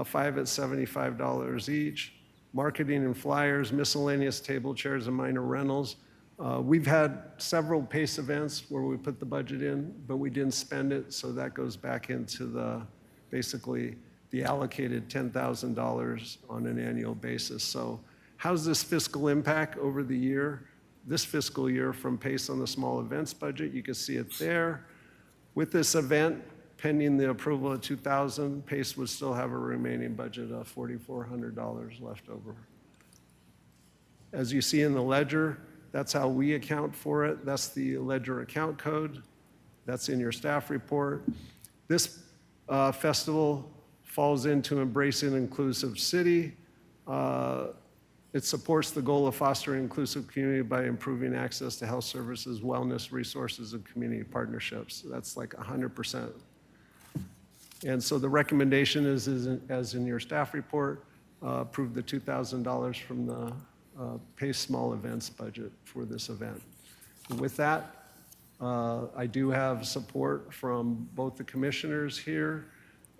5 at $75 each. Marketing and flyers, miscellaneous table chairs and minor rentals. We've had several PACE events where we put the budget in, but we didn't spend it, so that goes back into the, basically, the allocated $10,000 on an annual basis. So how's this fiscal impact over the year? This fiscal year from PACE on the small events budget, you can see it there. With this event, pending the approval of 2,000, PACE would still have a remaining budget of $4,400 left over. As you see in the ledger, that's how we account for it. That's the ledger account code. That's in your staff report. This festival falls into embracing an inclusive city. It supports the goal of fostering an inclusive community by improving access to health services, wellness resources, and community partnerships. That's like 100%. And so the recommendation is as in your staff report, approve the $2,000 from the PACE small events budget for this event. And with that, I do have support from both the commissioners here.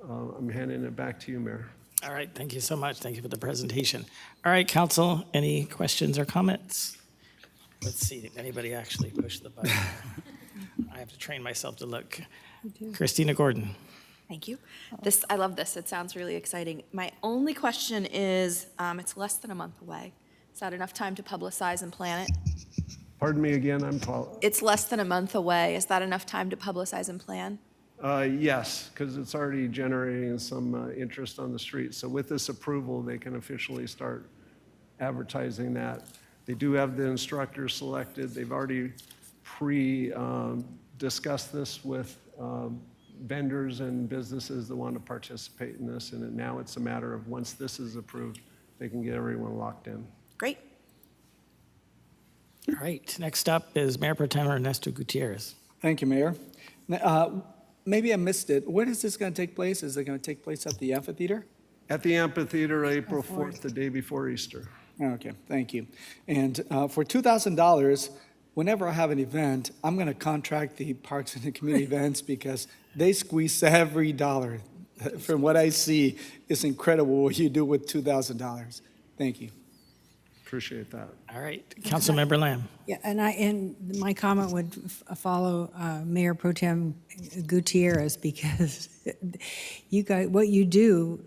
I'm handing it back to you, Mayor. All right, thank you so much. Thank you for the presentation. All right, council, any questions or comments? Let's see, did anybody actually push the button? I have to train myself to look. Christina Gordon. Thank you. I love this. It sounds really exciting. My only question is, it's less than a month away. Is that enough time to publicize and plan it? Pardon me again, It's less than a month away. Is that enough time to publicize and plan? Yes, because it's already generating some interest on the street. So with this approval, they can officially start advertising that. They do have the instructors selected. They've already discussed this with vendors and businesses that want to participate in this. And now it's a matter of once this is approved, they can get everyone locked in. Great. All right, next up is Mayor Pro Tem Ernesto Gutierrez. Thank you, Mayor. Maybe I missed it. When is this going to take place? Is it going to take place at the amphitheater? At the amphitheater, April 4th, the day before Easter. Okay, thank you. And for $2,000, whenever I have an event, I'm going to contract the Parks and the Community Events because they squeeze every dollar. From what I see, it's incredible what you do with $2,000. Thank you. Appreciate that. All right, Councilmember Lamb. Yeah, and my comment would follow Mayor Pro Tem Gutierrez because you guys, what you do,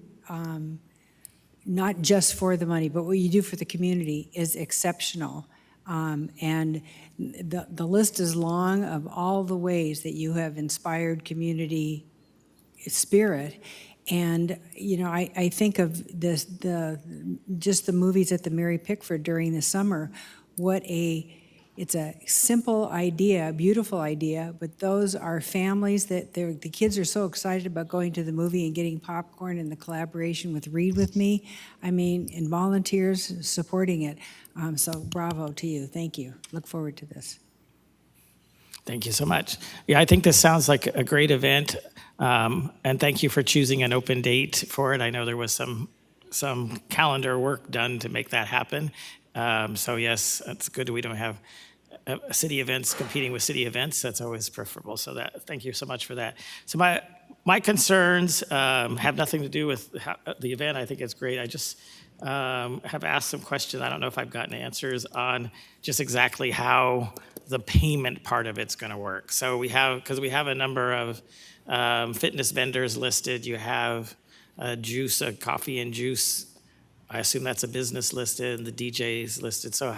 not just for the money, but what you do for the community is exceptional. And the list is long of all the ways that you have inspired community spirit. And, you know, I think of this, just the movies at the Mary Pickford during the summer. It's a simple idea, a beautiful idea, but those are families that the kids are so excited about going to the movie and getting popcorn, and the collaboration with Read With Me, I mean, and volunteers supporting it. So bravo to you. Thank you. Look forward to this. Thank you so much. Yeah, I think this sounds like a great event, and thank you for choosing an open date for it. I know there was some calendar work done to make that happen. So yes, it's good we don't have city events competing with city events. That's always preferable. So thank you so much for that. So my concerns have nothing to do with the event. I think it's great. I just have asked some questions. I don't know if I've gotten answers on just exactly how the payment part of it's going to work. So because we have a number of fitness vendors listed. You have a coffee and juice. I assume that's a business listed, and the DJ's listed. So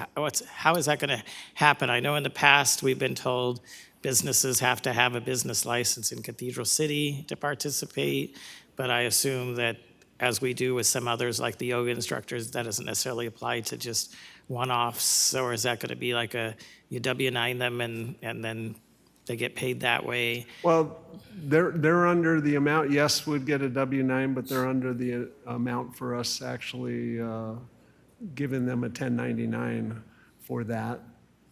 how is that going to happen? I know in the past we've been told businesses have to have a business license in Cathedral City to participate, but I assume that as we do with some others, like the yoga instructors, that doesn't necessarily apply to just one-offs, or is that going to be like you W-9 them and then they get paid that way? Well, they're under the amount, yes, would get a W-9, but they're under the amount for us actually giving them a 1099 for that.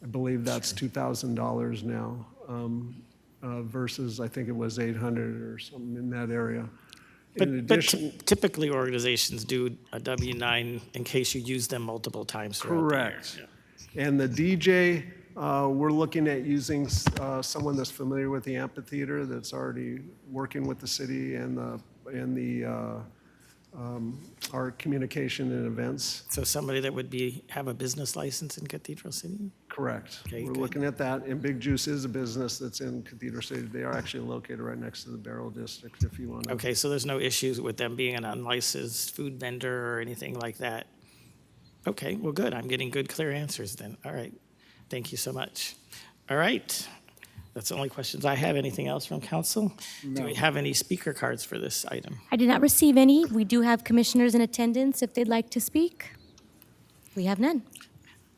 I believe that's $2,000 now versus I think it was 800 or something in that area. But typically organizations do a W-9 in case you use them multiple times throughout the year. Correct. And the DJ, we're looking at using someone that's familiar with the amphitheater, that's already working with the city and our communication and events. So somebody that would have a business license in Cathedral City? Correct. Okay, We're good. looking at that. And Big Juice is a business that's in Cathedral City. They are actually located right next to the Barrel District, if you want to. Okay, so there's no issues with them being an unlicensed food vendor or anything like that? Okay, well, good. I'm getting good, clear answers then. All right. Thank you so much. All right. That's the only questions I have. Anything else from council? Do we have any speaker cards for this item? I did not receive any. We do have commissioners in attendance if they'd like to speak. We have none.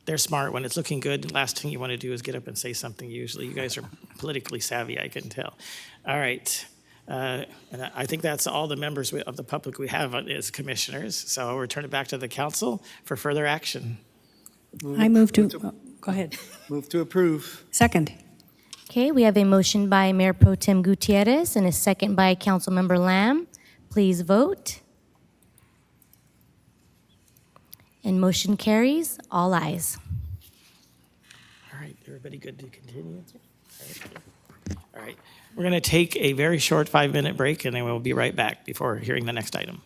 They're smart. When it's looking good, the last thing you want to do is get up and say something usually. You guys are politically savvy, I can tell. All right. And I think that's all the members of the public we have as commissioners. So I'll return it back to the council for further action. I move to, go ahead. Move to approve. Second. Okay, we have a motion by Mayor Pro Tem Gutierrez and a second by Councilmember Lamb. Please vote. And motion carries, all ayes. All right, everybody good to continue? All right, we're going to take a very short 5-minute break, and then we'll be right back before hearing the next item.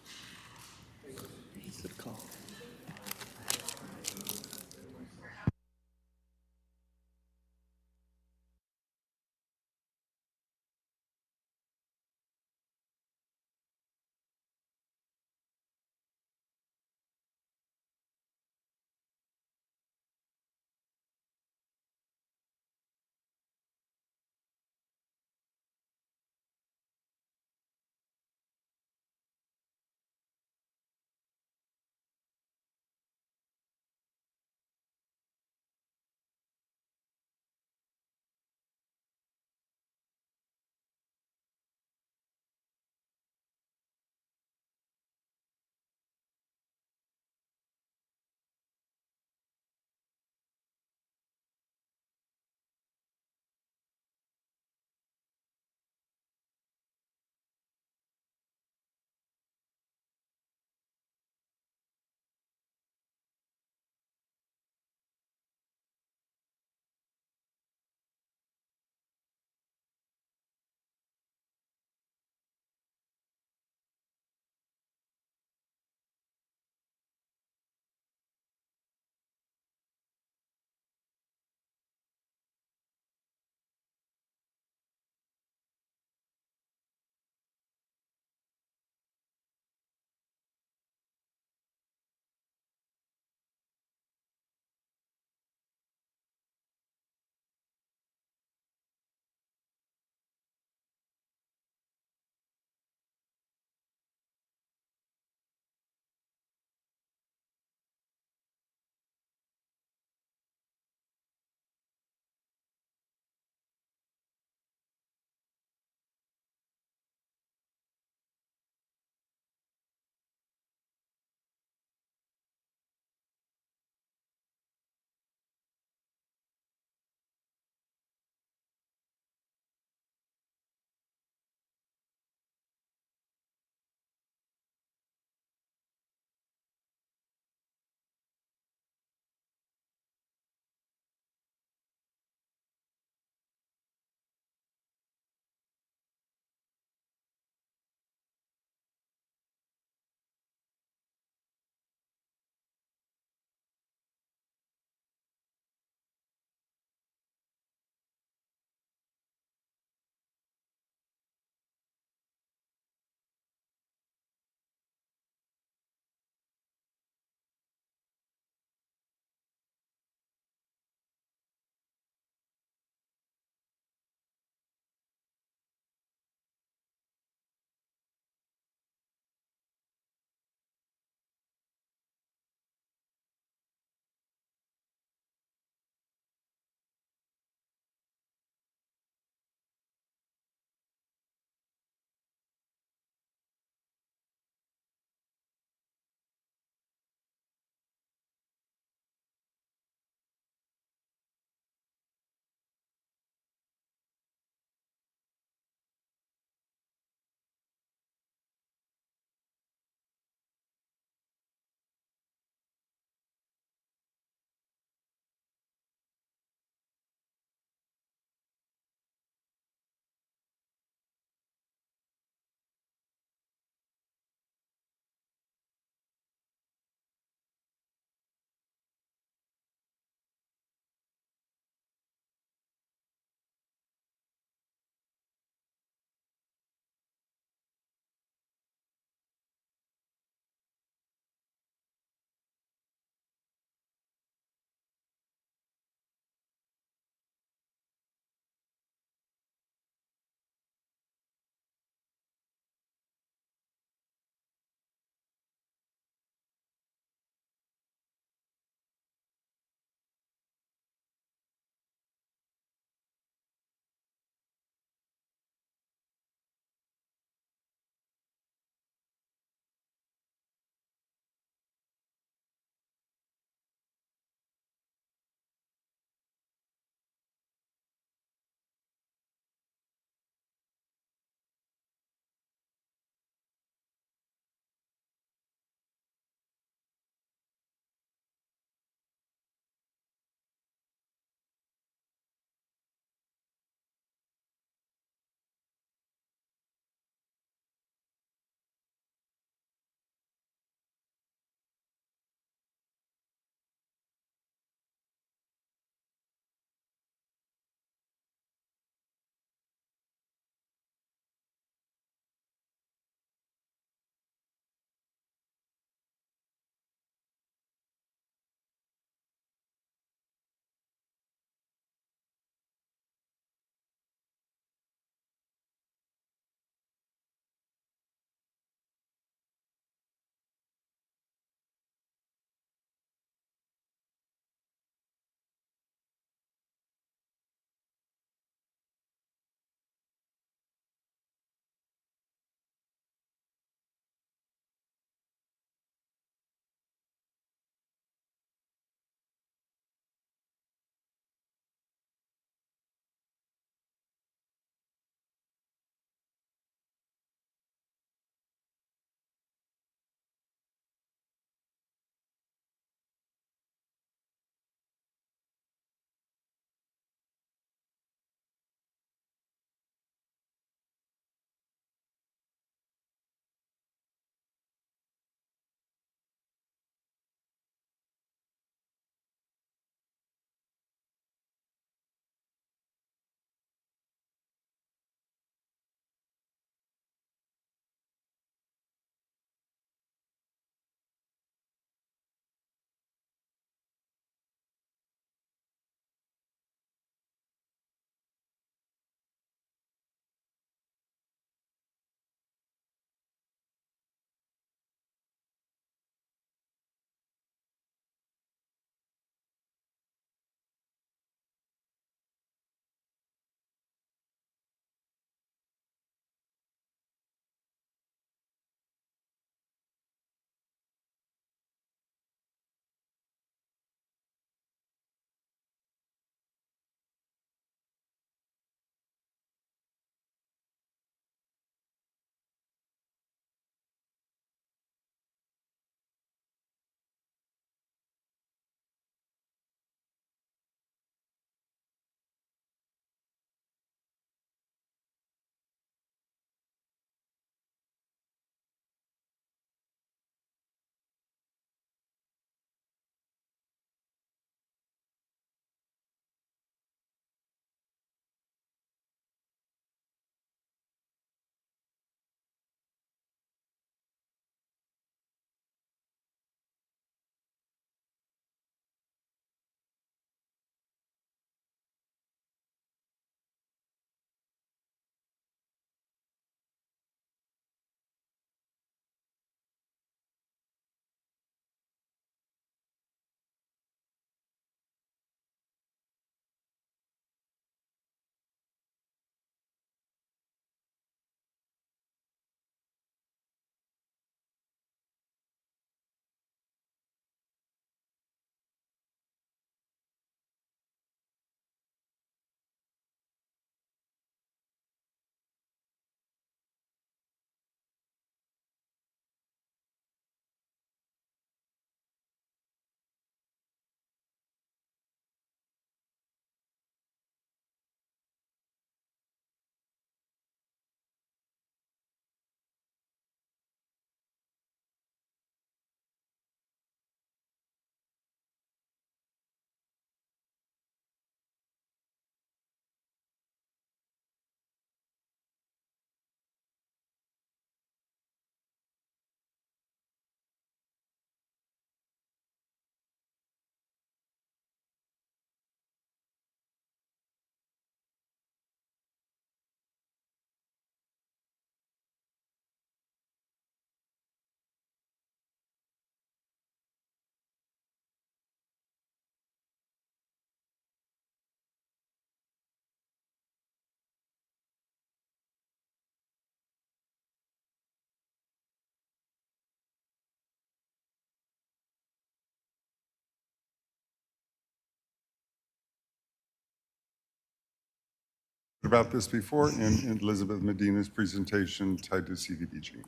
about this before in Elizabeth Medina's presentation tied to CDBG.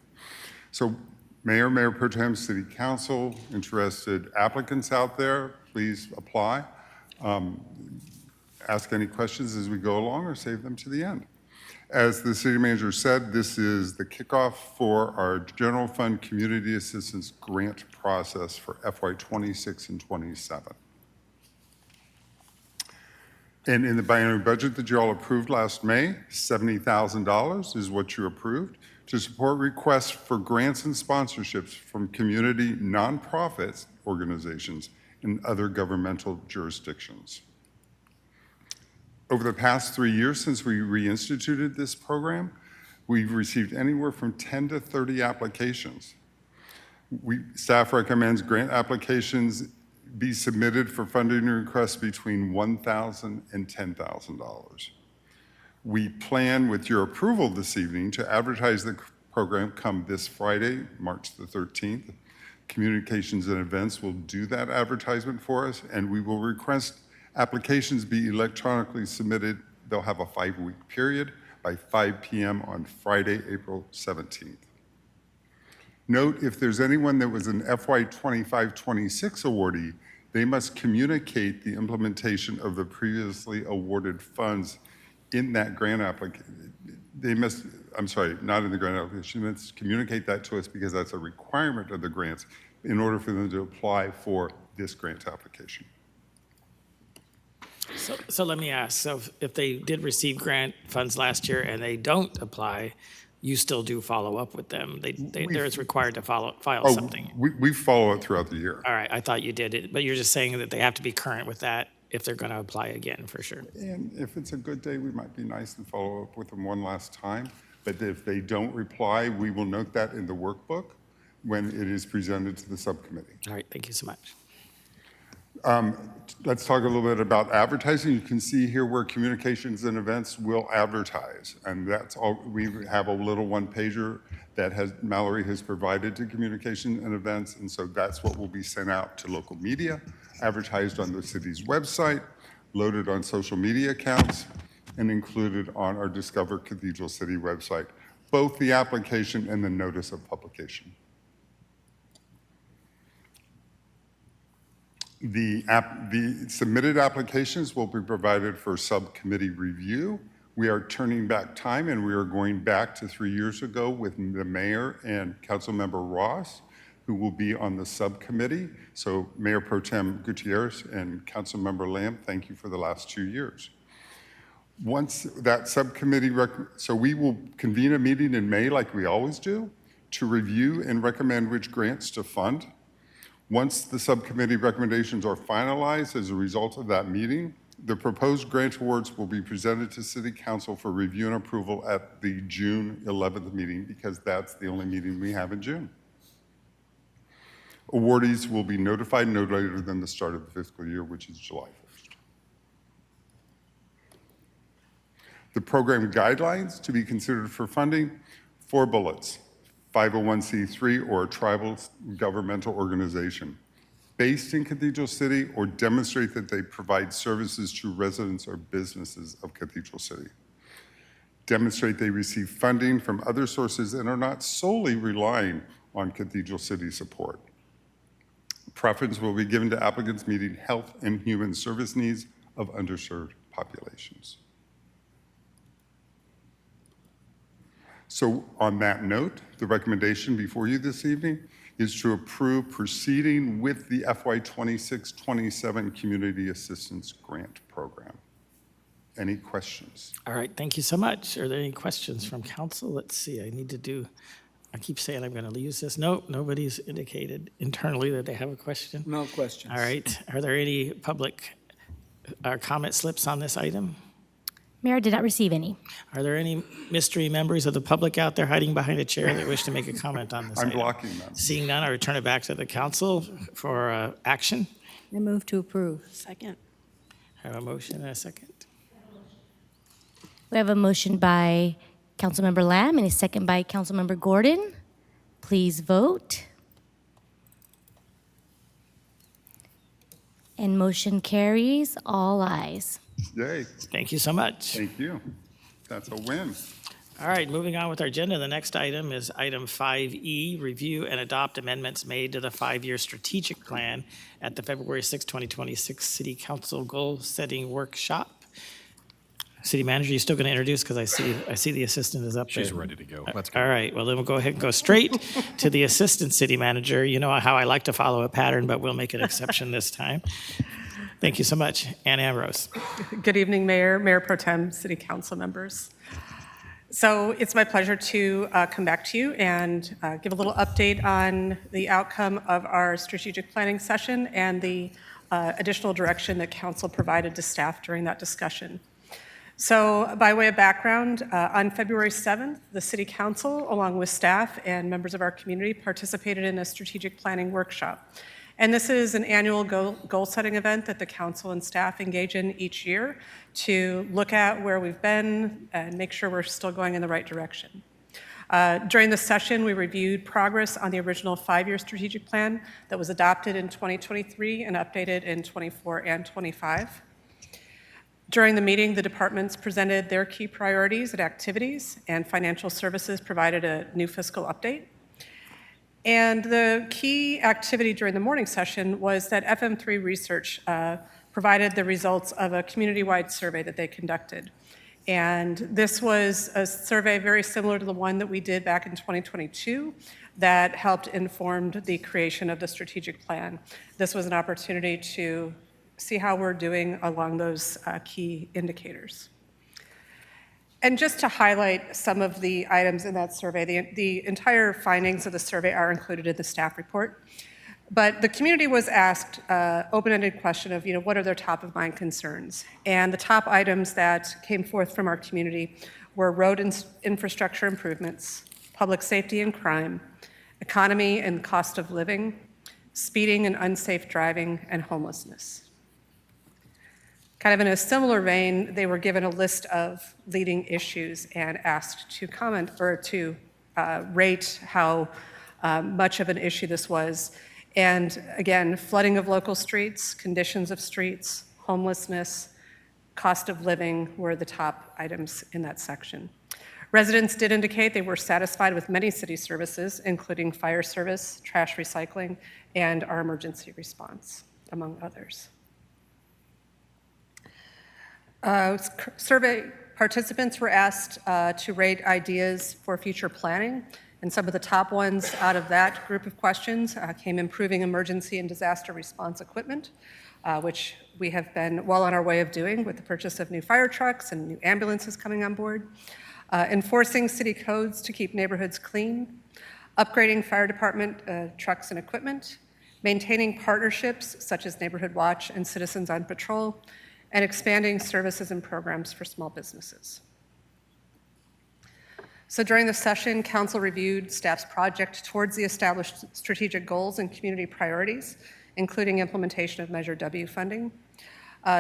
So Mayor Pro Tem, City Council, interested applicants out there, please apply. Ask any questions as we go along or save them to the end. As the city manager said, this is the kickoff for our general fund community assistance grant process for FY '26 and '27. And in the biennial budget that you all approved last May, $70,000 is what you approved to support requests for grants and sponsorships from community nonprofit organizations and other governmental jurisdictions. Over the past 3 years since we reinstituted this program, we've received anywhere from 10 to 30 applications. Staff recommends grant applications be submitted for funding requests between $1,000 and $10,000. We plan, with your approval this evening, to advertise the program come this Friday, March the 13th. Communications and Events will do that advertisement for us, and we will request applications be electronically submitted. They'll have a 5-week period by 5 p.m. on Friday, April 17th. Note, if there's anyone that was an FY '25-26 awardee, they must communicate the implementation of the previously awarded funds in that grant application. They must, I'm sorry, not in the grant application, they must communicate that to us because that's a requirement of the grants in order for them to apply for this grant application. So let me ask, so if they did receive grant funds last year and they don't apply, you still do follow up with them? They're required to file something? We follow it throughout the year. All right, I thought you did it, but you're just saying that they have to be current with that if they're going to apply again, for sure. And if it's a good day, we might be nice and follow up with them one last time. But if they don't reply, we will note that in the workbook when it is presented to the subcommittee. All right, thank you so much. Let's talk a little bit about advertising. You can see here where Communications and Events will advertise. And that's all, we have a little one-pager that Mallory has provided to Communications and Events. And so that's what will be sent out to local media, advertised on the city's website, loaded on social media accounts, and included on our Discover Cathedral City website, both the application and the notice of publication. The submitted applications will be provided for subcommittee review. We are turning back time and we are going back to 3 years ago with the mayor and Councilmember Ross, who will be on the subcommittee. So Mayor Pro Tem Gutierrez and Councilmember Lamb, thank you for the last 2 years. Once that subcommittee, so we will convene a meeting in May like we always do to review and recommend which grants to fund. Once the subcommittee recommendations are finalized as a result of that meeting, the proposed grant awards will be presented to City Council for review and approval at the June 11th meeting because that's the only meeting we have in June. Awardees will be notified no later than the start of the fiscal year, which is July 1st. The program guidelines to be considered for funding, 4 bullets. 501c3 or a tribal governmental organization based in Cathedral City or demonstrate that they provide services to residents or businesses of Cathedral City. Demonstrate they receive funding from other sources and are not solely relying on Cathedral City support. Preference will be given to applicants meeting health and human service needs of underserved populations. So on that note, the recommendation before you this evening is to approve proceeding with the FY '26-27 Community Assistance Grant Program. Any questions? All right, thank you so much. Are there any questions from council? Let's see, I keep saying I'm going to use this. No, nobody's indicated internally that they have a question. No questions. All right, are there any public comment slips on this item? Mayor, I did not receive any. Are there any mystery members of the public out there hiding behind a chair that wish to make a comment on this I'm item? blocking them. Seeing none, I return it back to the council for action. I move to approve. Second. I have a motion and a second. We have a motion by Councilmember Lamb and a second by Councilmember Gordon. Please vote. And motion carries, all ayes. Yay, Thank you so much. thank you. That's a win. All right, moving on with our agenda, the next item is item 5E, review and adopt amendments made to the five-year strategic plan at the February 6, 2026 City Council Goal-Setting Workshop. City Manager, you still going to introduce, because I see the assistant is up there. She's ready to go. Let's go. All right, well, then we'll go ahead and go straight to the Assistant City Manager. You know how I like to follow a pattern, but we'll make an exception this time. Thank you so much. Ann Ambrose. Good evening, Mayor, Mayor Pro Tem, City Council members. So it's my pleasure to come back to you and give a little update on the outcome of our strategic planning session and the additional direction that council provided to staff during that discussion. So by way of background, on February 7th, the City Council, along with staff and members of our community, participated in a strategic planning workshop. And this is an annual goal-setting event that the council and staff engage in each year to look at where we've been and make sure we're still going in the right direction. During the session, we reviewed progress on the original five-year strategic plan that was adopted in 2023 and updated in 24 and 25. During the meeting, the departments presented their key priorities and activities, and financial services provided a new fiscal update. And the key activity during the morning session was that FM3 Research provided the results of a community-wide survey that they conducted. And this was a survey very similar to the one that we did back in 2022 that helped inform the creation of the strategic plan. This was an opportunity to see how we're doing along those key indicators. And just to highlight some of the items in that survey, the entire findings of the survey are included in the staff report. But the community was asked open-ended question of, what are their top of mind concerns? And the top items that came forth from our community were road infrastructure improvements, public safety and crime, economy and cost of living, speeding and unsafe driving, and homelessness. Kind of in a similar vein, they were given a list of leading issues and asked to comment or to rate how much of an issue this was. And again, flooding of local streets, conditions of streets, homelessness, cost of living were the top items in that section. Residents did indicate they were satisfied with many city services, including fire service, trash recycling, and our emergency response, among others. Survey participants were asked to rate ideas for future planning, and some of the top ones out of that group of questions came improving emergency and disaster response equipment, which we have been well on our way of doing with the purchase of new fire trucks and new ambulances coming on board, enforcing city codes to keep neighborhoods clean, upgrading fire department trucks and equipment, maintaining partnerships such as Neighborhood Watch and Citizens on Patrol, and expanding services and programs for small businesses. So during the session, council reviewed staff's project towards the established strategic goals and community priorities, including implementation of Measure W funding.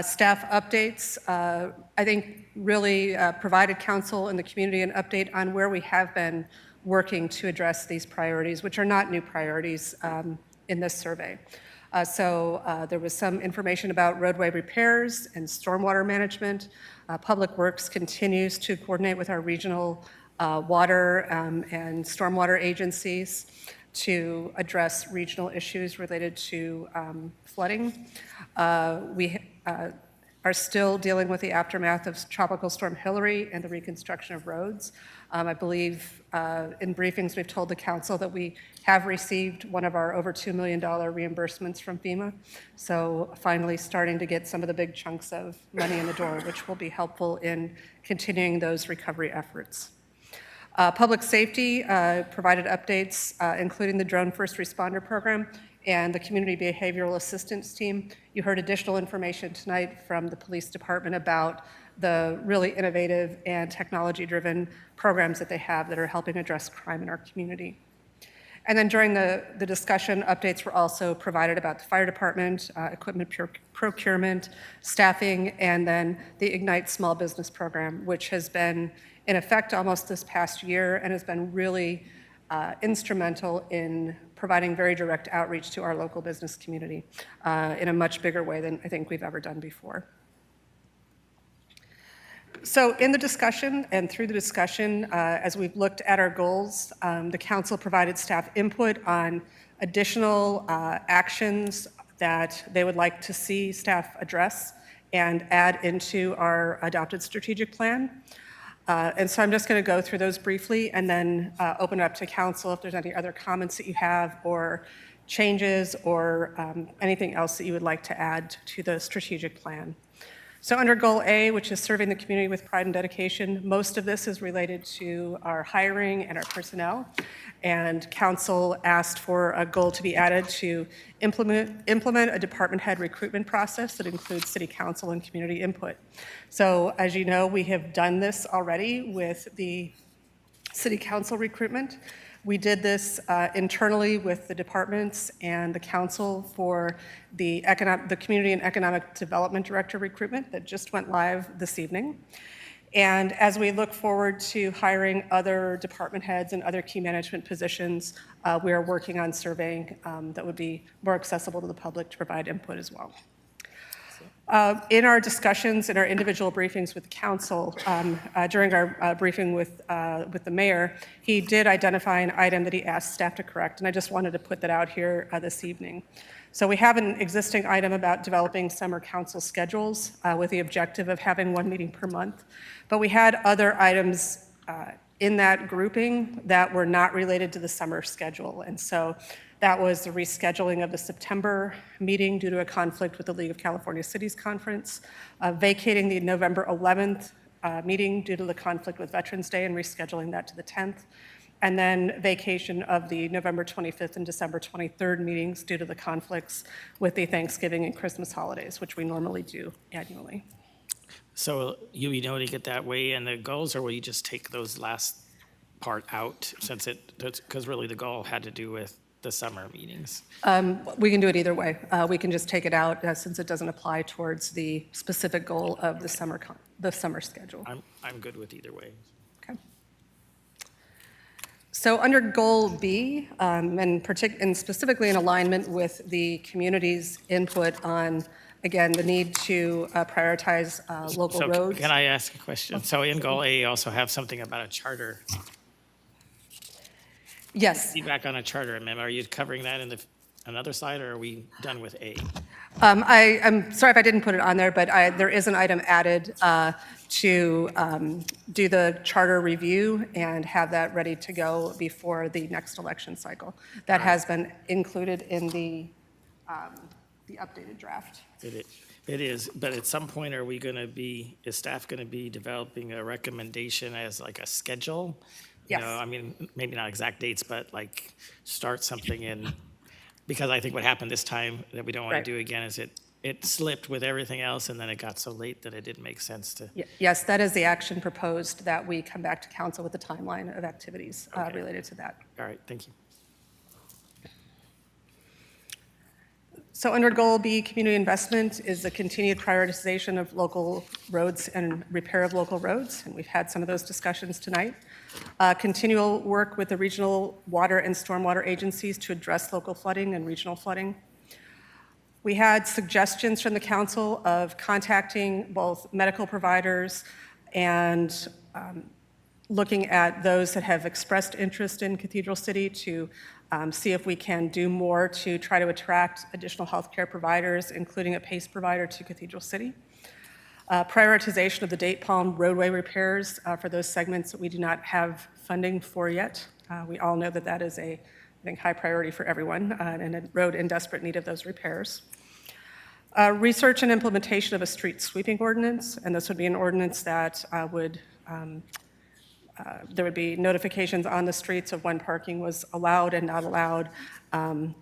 Staff updates, I think, really provided council and the community an update on where we have been working to address these priorities, which are not new priorities in this survey. There was some information about roadway repairs and stormwater management. Public Works continues to coordinate with our regional water and stormwater agencies to address regional issues related to flooding. We are still dealing with the aftermath of Tropical Storm Hilary and the reconstruction of roads. I believe in briefings we've told the council that we have received one of our over $2 million reimbursements from FEMA. So finally starting to get some of the big chunks of money in the door, which will be helpful in continuing those recovery efforts. Public safety provided updates, including the Drone First Responder Program and the Community Behavioral Assistance Team. You heard additional information tonight from the police department about the really innovative and technology-driven programs that they have that are helping address crime in our community. And then during the discussion, updates were also provided about the fire department, equipment procurement, staffing, and then the Ignite Small Business Program, which has been in effect almost this past year and has been really instrumental in providing very direct outreach to our local business community in a much bigger way than I think we've ever done before. So in the discussion and through the discussion, as we've looked at our goals, the council provided staff input on additional actions that they would like to see staff address and add into our adopted strategic plan. And so I'm just going to go through those briefly and then open it up to council if there's any other comments that you have or changes or anything else that you would like to add to the strategic plan. So under Goal A, which is serving the community with pride and dedication, most of this is related to our hiring and our personnel. And council asked for a goal to be added to implement a department head recruitment process that includes city council and community input. So as you know, we have done this already with the city council recruitment. We did this internally with the departments and the council for the Community and Economic Development Director recruitment that just went live this evening. And as we look forward to hiring other department heads and other key management positions, we are working on surveying that would be more accessible to the public to provide input as well. In our discussions, in our individual briefings with council, during our briefing with the mayor, he did identify an item that he asked staff to correct, and I just wanted to put that out here this evening. So we have an existing item about developing summer council schedules with the objective of having one meeting per month, but we had other items in that grouping that were not related to the summer schedule, and so that was the rescheduling of the September meeting due to a conflict with the League of California Cities Conference, vacating the November 11th meeting due to the conflict with Veterans Day and rescheduling that to the 10th, and then vacation of the November 25th and December 23rd meetings due to the conflicts with the Thanksgiving and Christmas holidays, which we normally do annually. So you be noting it that way in the goals, or will you just take those last part out since because really the goal had to do with the summer meetings? We can do it either way. We can just take it out since it doesn't apply towards the specific goal of the summer schedule. I'm good with either way. Okay. So under Goal B, and specifically in alignment with the community's input on, again, the need to prioritize local roads. Can I ask a question? So in Goal A, you also have something about a charter. Yes. Feedback on a charter amendment. Are you covering that in another slide, or are we done with A? I'm sorry if I didn't put it on there, but there is an item added to do the charter review and have that ready to go before the next election cycle. That has been included in the updated draft. It is, but at some point, is staff going to be developing a recommendation as like a schedule? Yes. You know, I mean, maybe not exact dates, but like start something in, because I think what happened this time that we don't want to do again is it slipped with everything else, and then it got so late that it didn't make sense to. Yes, that is the action proposed, that we come back to council with a timeline of activities related to that. All right, thank you. So under Goal B, community investment is the continued prioritization of local roads and repair of local roads, and we've had some of those discussions tonight. Continual work with the regional water and stormwater agencies to address local flooding and regional flooding. We had suggestions from the council of contacting both medical providers and looking at those that have expressed interest in Cathedral City to see if we can do more to try to attract additional healthcare providers, including a PACE provider to Cathedral City. Prioritization of the Date Palm roadway repairs for those segments that we do not have funding for yet. We all know that that is I think, high priority for everyone and a road in desperate need of those repairs. Research and implementation of a street sweeping ordinance, and this would be an ordinance that there would be notifications on the streets of when parking was allowed and not allowed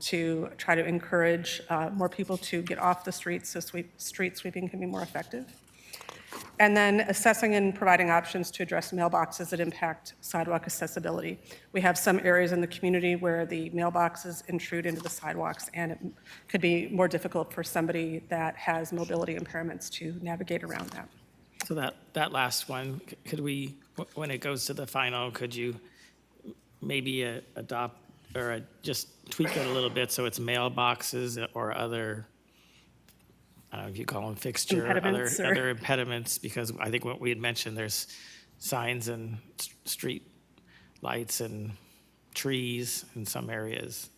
to try to encourage more people to get off the streets so street sweeping can be more effective. And then assessing and providing options to address mailboxes that impact sidewalk accessibility. We have some areas in the community where the mailboxes intrude into the sidewalks, and it could be more difficult for somebody that has mobility impairments to navigate around that. So that last one, could we, when it goes to the final, could you maybe adopt or just tweak it a little bit so it's mailboxes or other I don't know if you call them fixture, Impediments or- other impediments, because I think what we had mentioned, there's signs and street lights and trees in some areas.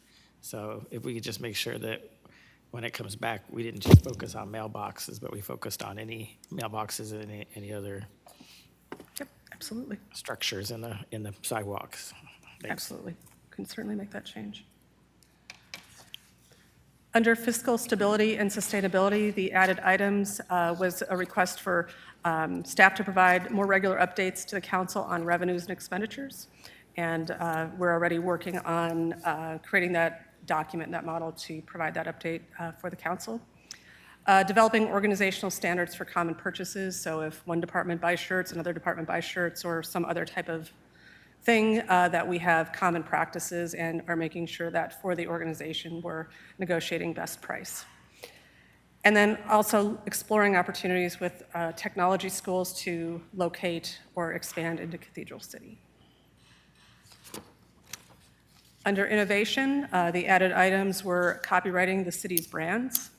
So if we could just make sure that when it comes back, we didn't just focus on mailboxes, but we focused on any mailboxes and any other Yep, absolutely, structures in the sidewalks. Thanks. absolutely. Can certainly make that change. Under fiscal stability and sustainability, the added items was a request for staff to provide more regular updates to the council on revenues and expenditures. And we're already working on creating that document, that model, to provide that update for the council. Developing organizational standards for common purchases. So if one department buys shirts, another department buys shirts, or some other type of thing, that we have common practices and are making sure that for the organization we're negotiating best price. And then also exploring opportunities with technology schools to locate or expand into Cathedral City. Under innovation, the added items were copywriting the city's brands.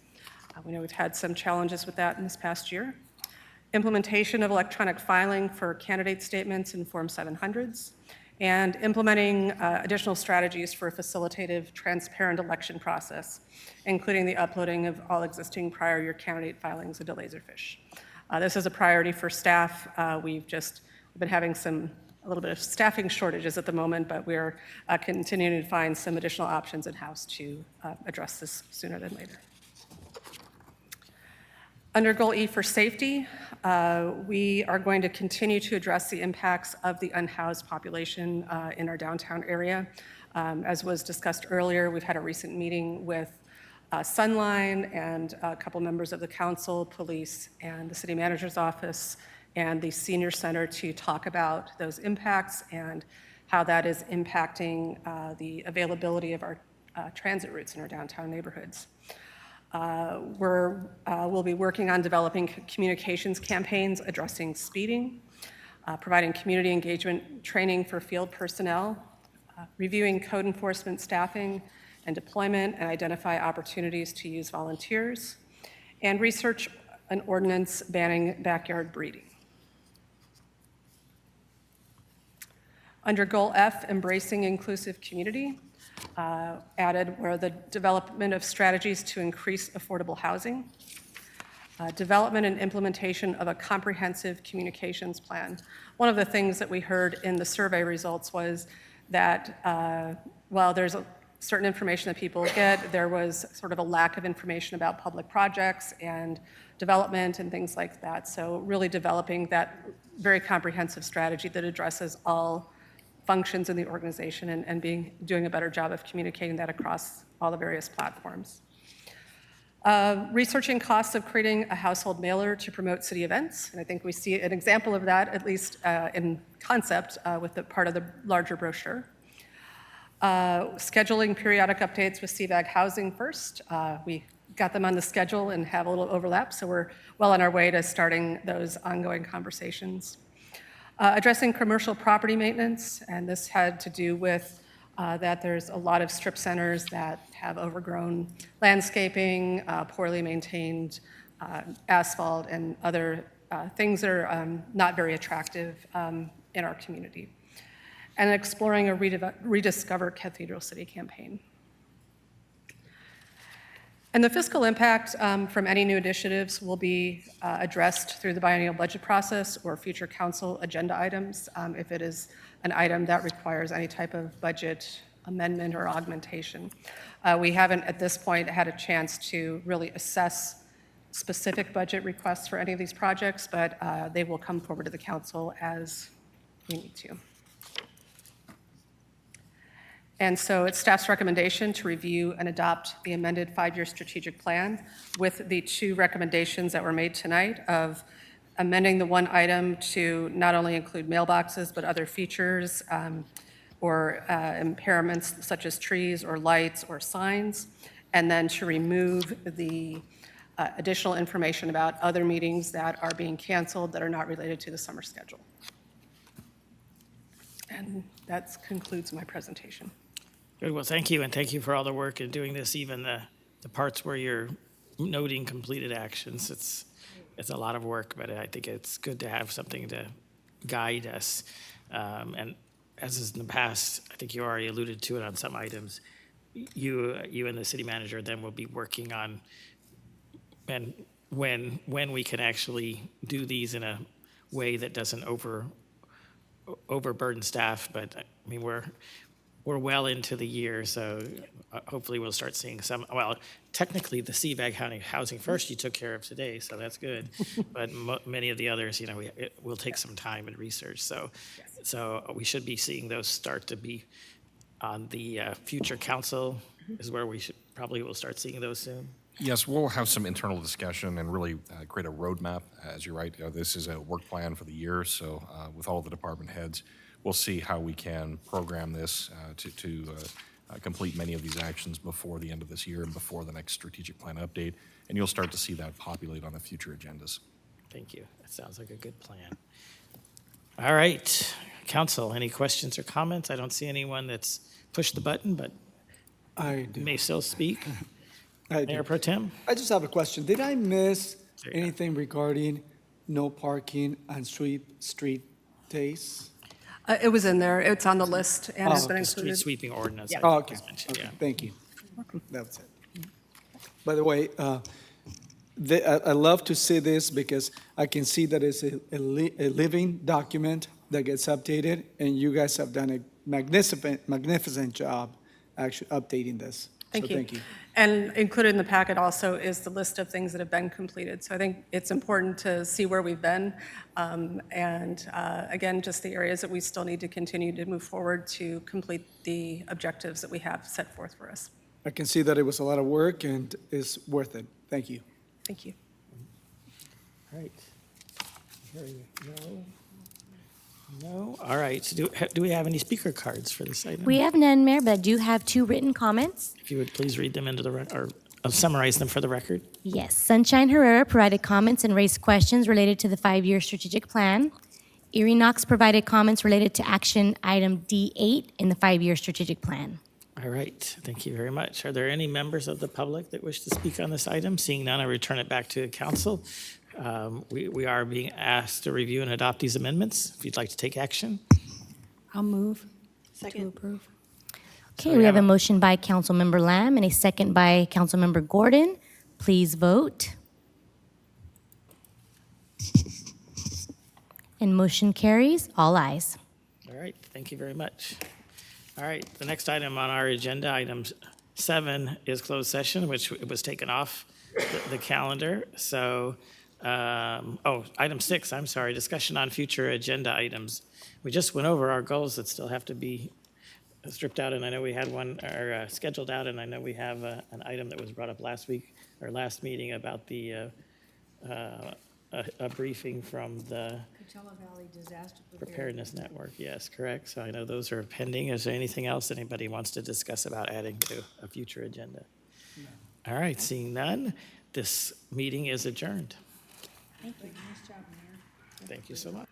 We know we've had some challenges with that in this past year. Implementation of electronic filing for candidate statements in Form 700s, and implementing additional strategies for a facilitative, transparent election process, including the uploading of all existing prior year candidate filings into Laserfish. This is a priority for staff. We've been having a little bit of staffing shortages at the moment, but we're continuing to find some additional options in-house to address this sooner than later. Under Goal E for safety, we are going to continue to address the impacts of the unhoused population in our downtown area. As was discussed earlier, we've had a recent meeting with Sunline and a couple members of the council, police, and the city manager's office, and the senior center to talk about those impacts and how that is impacting the availability of our transit routes in our downtown neighborhoods. We'll be working on developing communications campaigns addressing speeding, providing community engagement training for field personnel, reviewing code enforcement staffing and deployment, and identify opportunities to use volunteers, and research an ordinance banning backyard breeding. Under Goal F, embracing inclusive community, added were the development of strategies to increase affordable housing, development and implementation of a comprehensive communications plan. One of the things that we heard in the survey results was that while there's certain information that people get, there was sort of a lack of information about public projects and development and things like that. So really developing that very comprehensive strategy that addresses all functions in the organization and doing a better job of communicating that across all the various platforms. Researching costs of creating a household mailer to promote city events. And I think we see an example of that, at least in concept, with the part of the larger brochure. Scheduling periodic updates with CVAG Housing First. We got them on the schedule and have a little overlap, so we're well on our way to starting those ongoing conversations. Addressing commercial property maintenance, and this had to do with that there's a lot of strip centers that have overgrown landscaping, poorly maintained asphalt, and other things that are not very attractive in our community. And exploring a Rediscover Cathedral City campaign. And the fiscal impact from any new initiatives will be addressed through the biennial budget process or future council agenda items if it is an item that requires any type of budget amendment or augmentation. We haven't at this point had a chance to really assess specific budget requests for any of these projects, but they will come forward to the council as we need to. And so it's staff's recommendation to review and adopt the amended 5-year strategic plan with the 2 recommendations that were made tonight of amending the one item to not only include mailboxes, but other features or impairments such as trees or lights or signs, and then to remove the additional information about other meetings that are being canceled that are not related to the summer schedule. And that concludes my presentation. Good, well, thank you, and thank you for all the work in doing this, even the parts where you're noting completed actions. It's a lot of work, but I think it's good to have something to guide us. And as is in the past, I think you already alluded to it on some items, you and the city manager then will be working on and when we can actually do these in a way that doesn't overburden staff. But I mean, we're well into the year, so hopefully we'll start seeing some, well, technically the CVAG Housing First you took care of today, so that's good. But many of the others, it will take some time and research. So we should be seeing those start to be on the future council is where we probably will start seeing those soon. Yes, we'll have some internal discussion and really create a roadmap. As you're right, this is a work plan for the year, so with all the department heads, we'll see how we can program this to complete many of these actions before the end of this year and before the next strategic plan update, and you'll start to see that populate on the future agendas. Thank you. That sounds like a good plan. All right, council, any questions or comments? I don't see anyone that's pushed the button, but I do. may still speak. I do. Mayor Pro Tem? I just have a question. Did I miss anything regarding no parking on street days? It was in there. It's on the list and has been The street included. sweeping ordinance. I Oh, think okay. was mentioned, Okay, yeah. thank you. That was it. By the way, I love to see this because I can see that it's a living document that gets updated, and you guys have done a magnificent job actually updating this. Thank So you. thank you. And included in the packet also is the list of things that have been completed. So I think it's important to see where we've been. Again, just the areas that we still need to continue to move forward to complete the objectives that we have set forth for us. I can see that it was a lot of work and it's worth it. Thank you. Thank you. All right. No? All right. Do we have any speaker cards for this item? We have none, Mayor, but I do have 2 written comments. If you would please read them into the record, or summarize them for the record. Yes, Sunshine Herrera provided comments and raised questions related to the 5-year strategic plan. Erie Knox provided comments related to action item D8 in the 5-year strategic plan. All right. Thank you very much. Are there any members of the public that wish to speak on this item? Seeing none, I return it back to the council. We are being asked to review and adopt these amendments. If you'd like to take action. I'll move to Second. approve. Okay, we have a motion by Councilmember Lamb and a second by Councilmember Gordon. Please vote. And motion carries, all ayes. All right. Thank you very much. All right. The next item on our agenda, item 7, is closed session, which was taken off the calendar. So, item 6, I'm sorry, discussion on future agenda items. We just went over our goals that still have to be stripped out, and I know we had one scheduled out, and I know we have an item that was brought up last week, or last meeting, about the a briefing from the Coachella Valley Disaster Preparedness Network. Yes, correct. So I know those are pending. Is there anything else anybody wants to discuss about adding to a future agenda? All right, seeing none, this meeting is adjourned. Thank you. Nice job, Mayor. Thank you so much.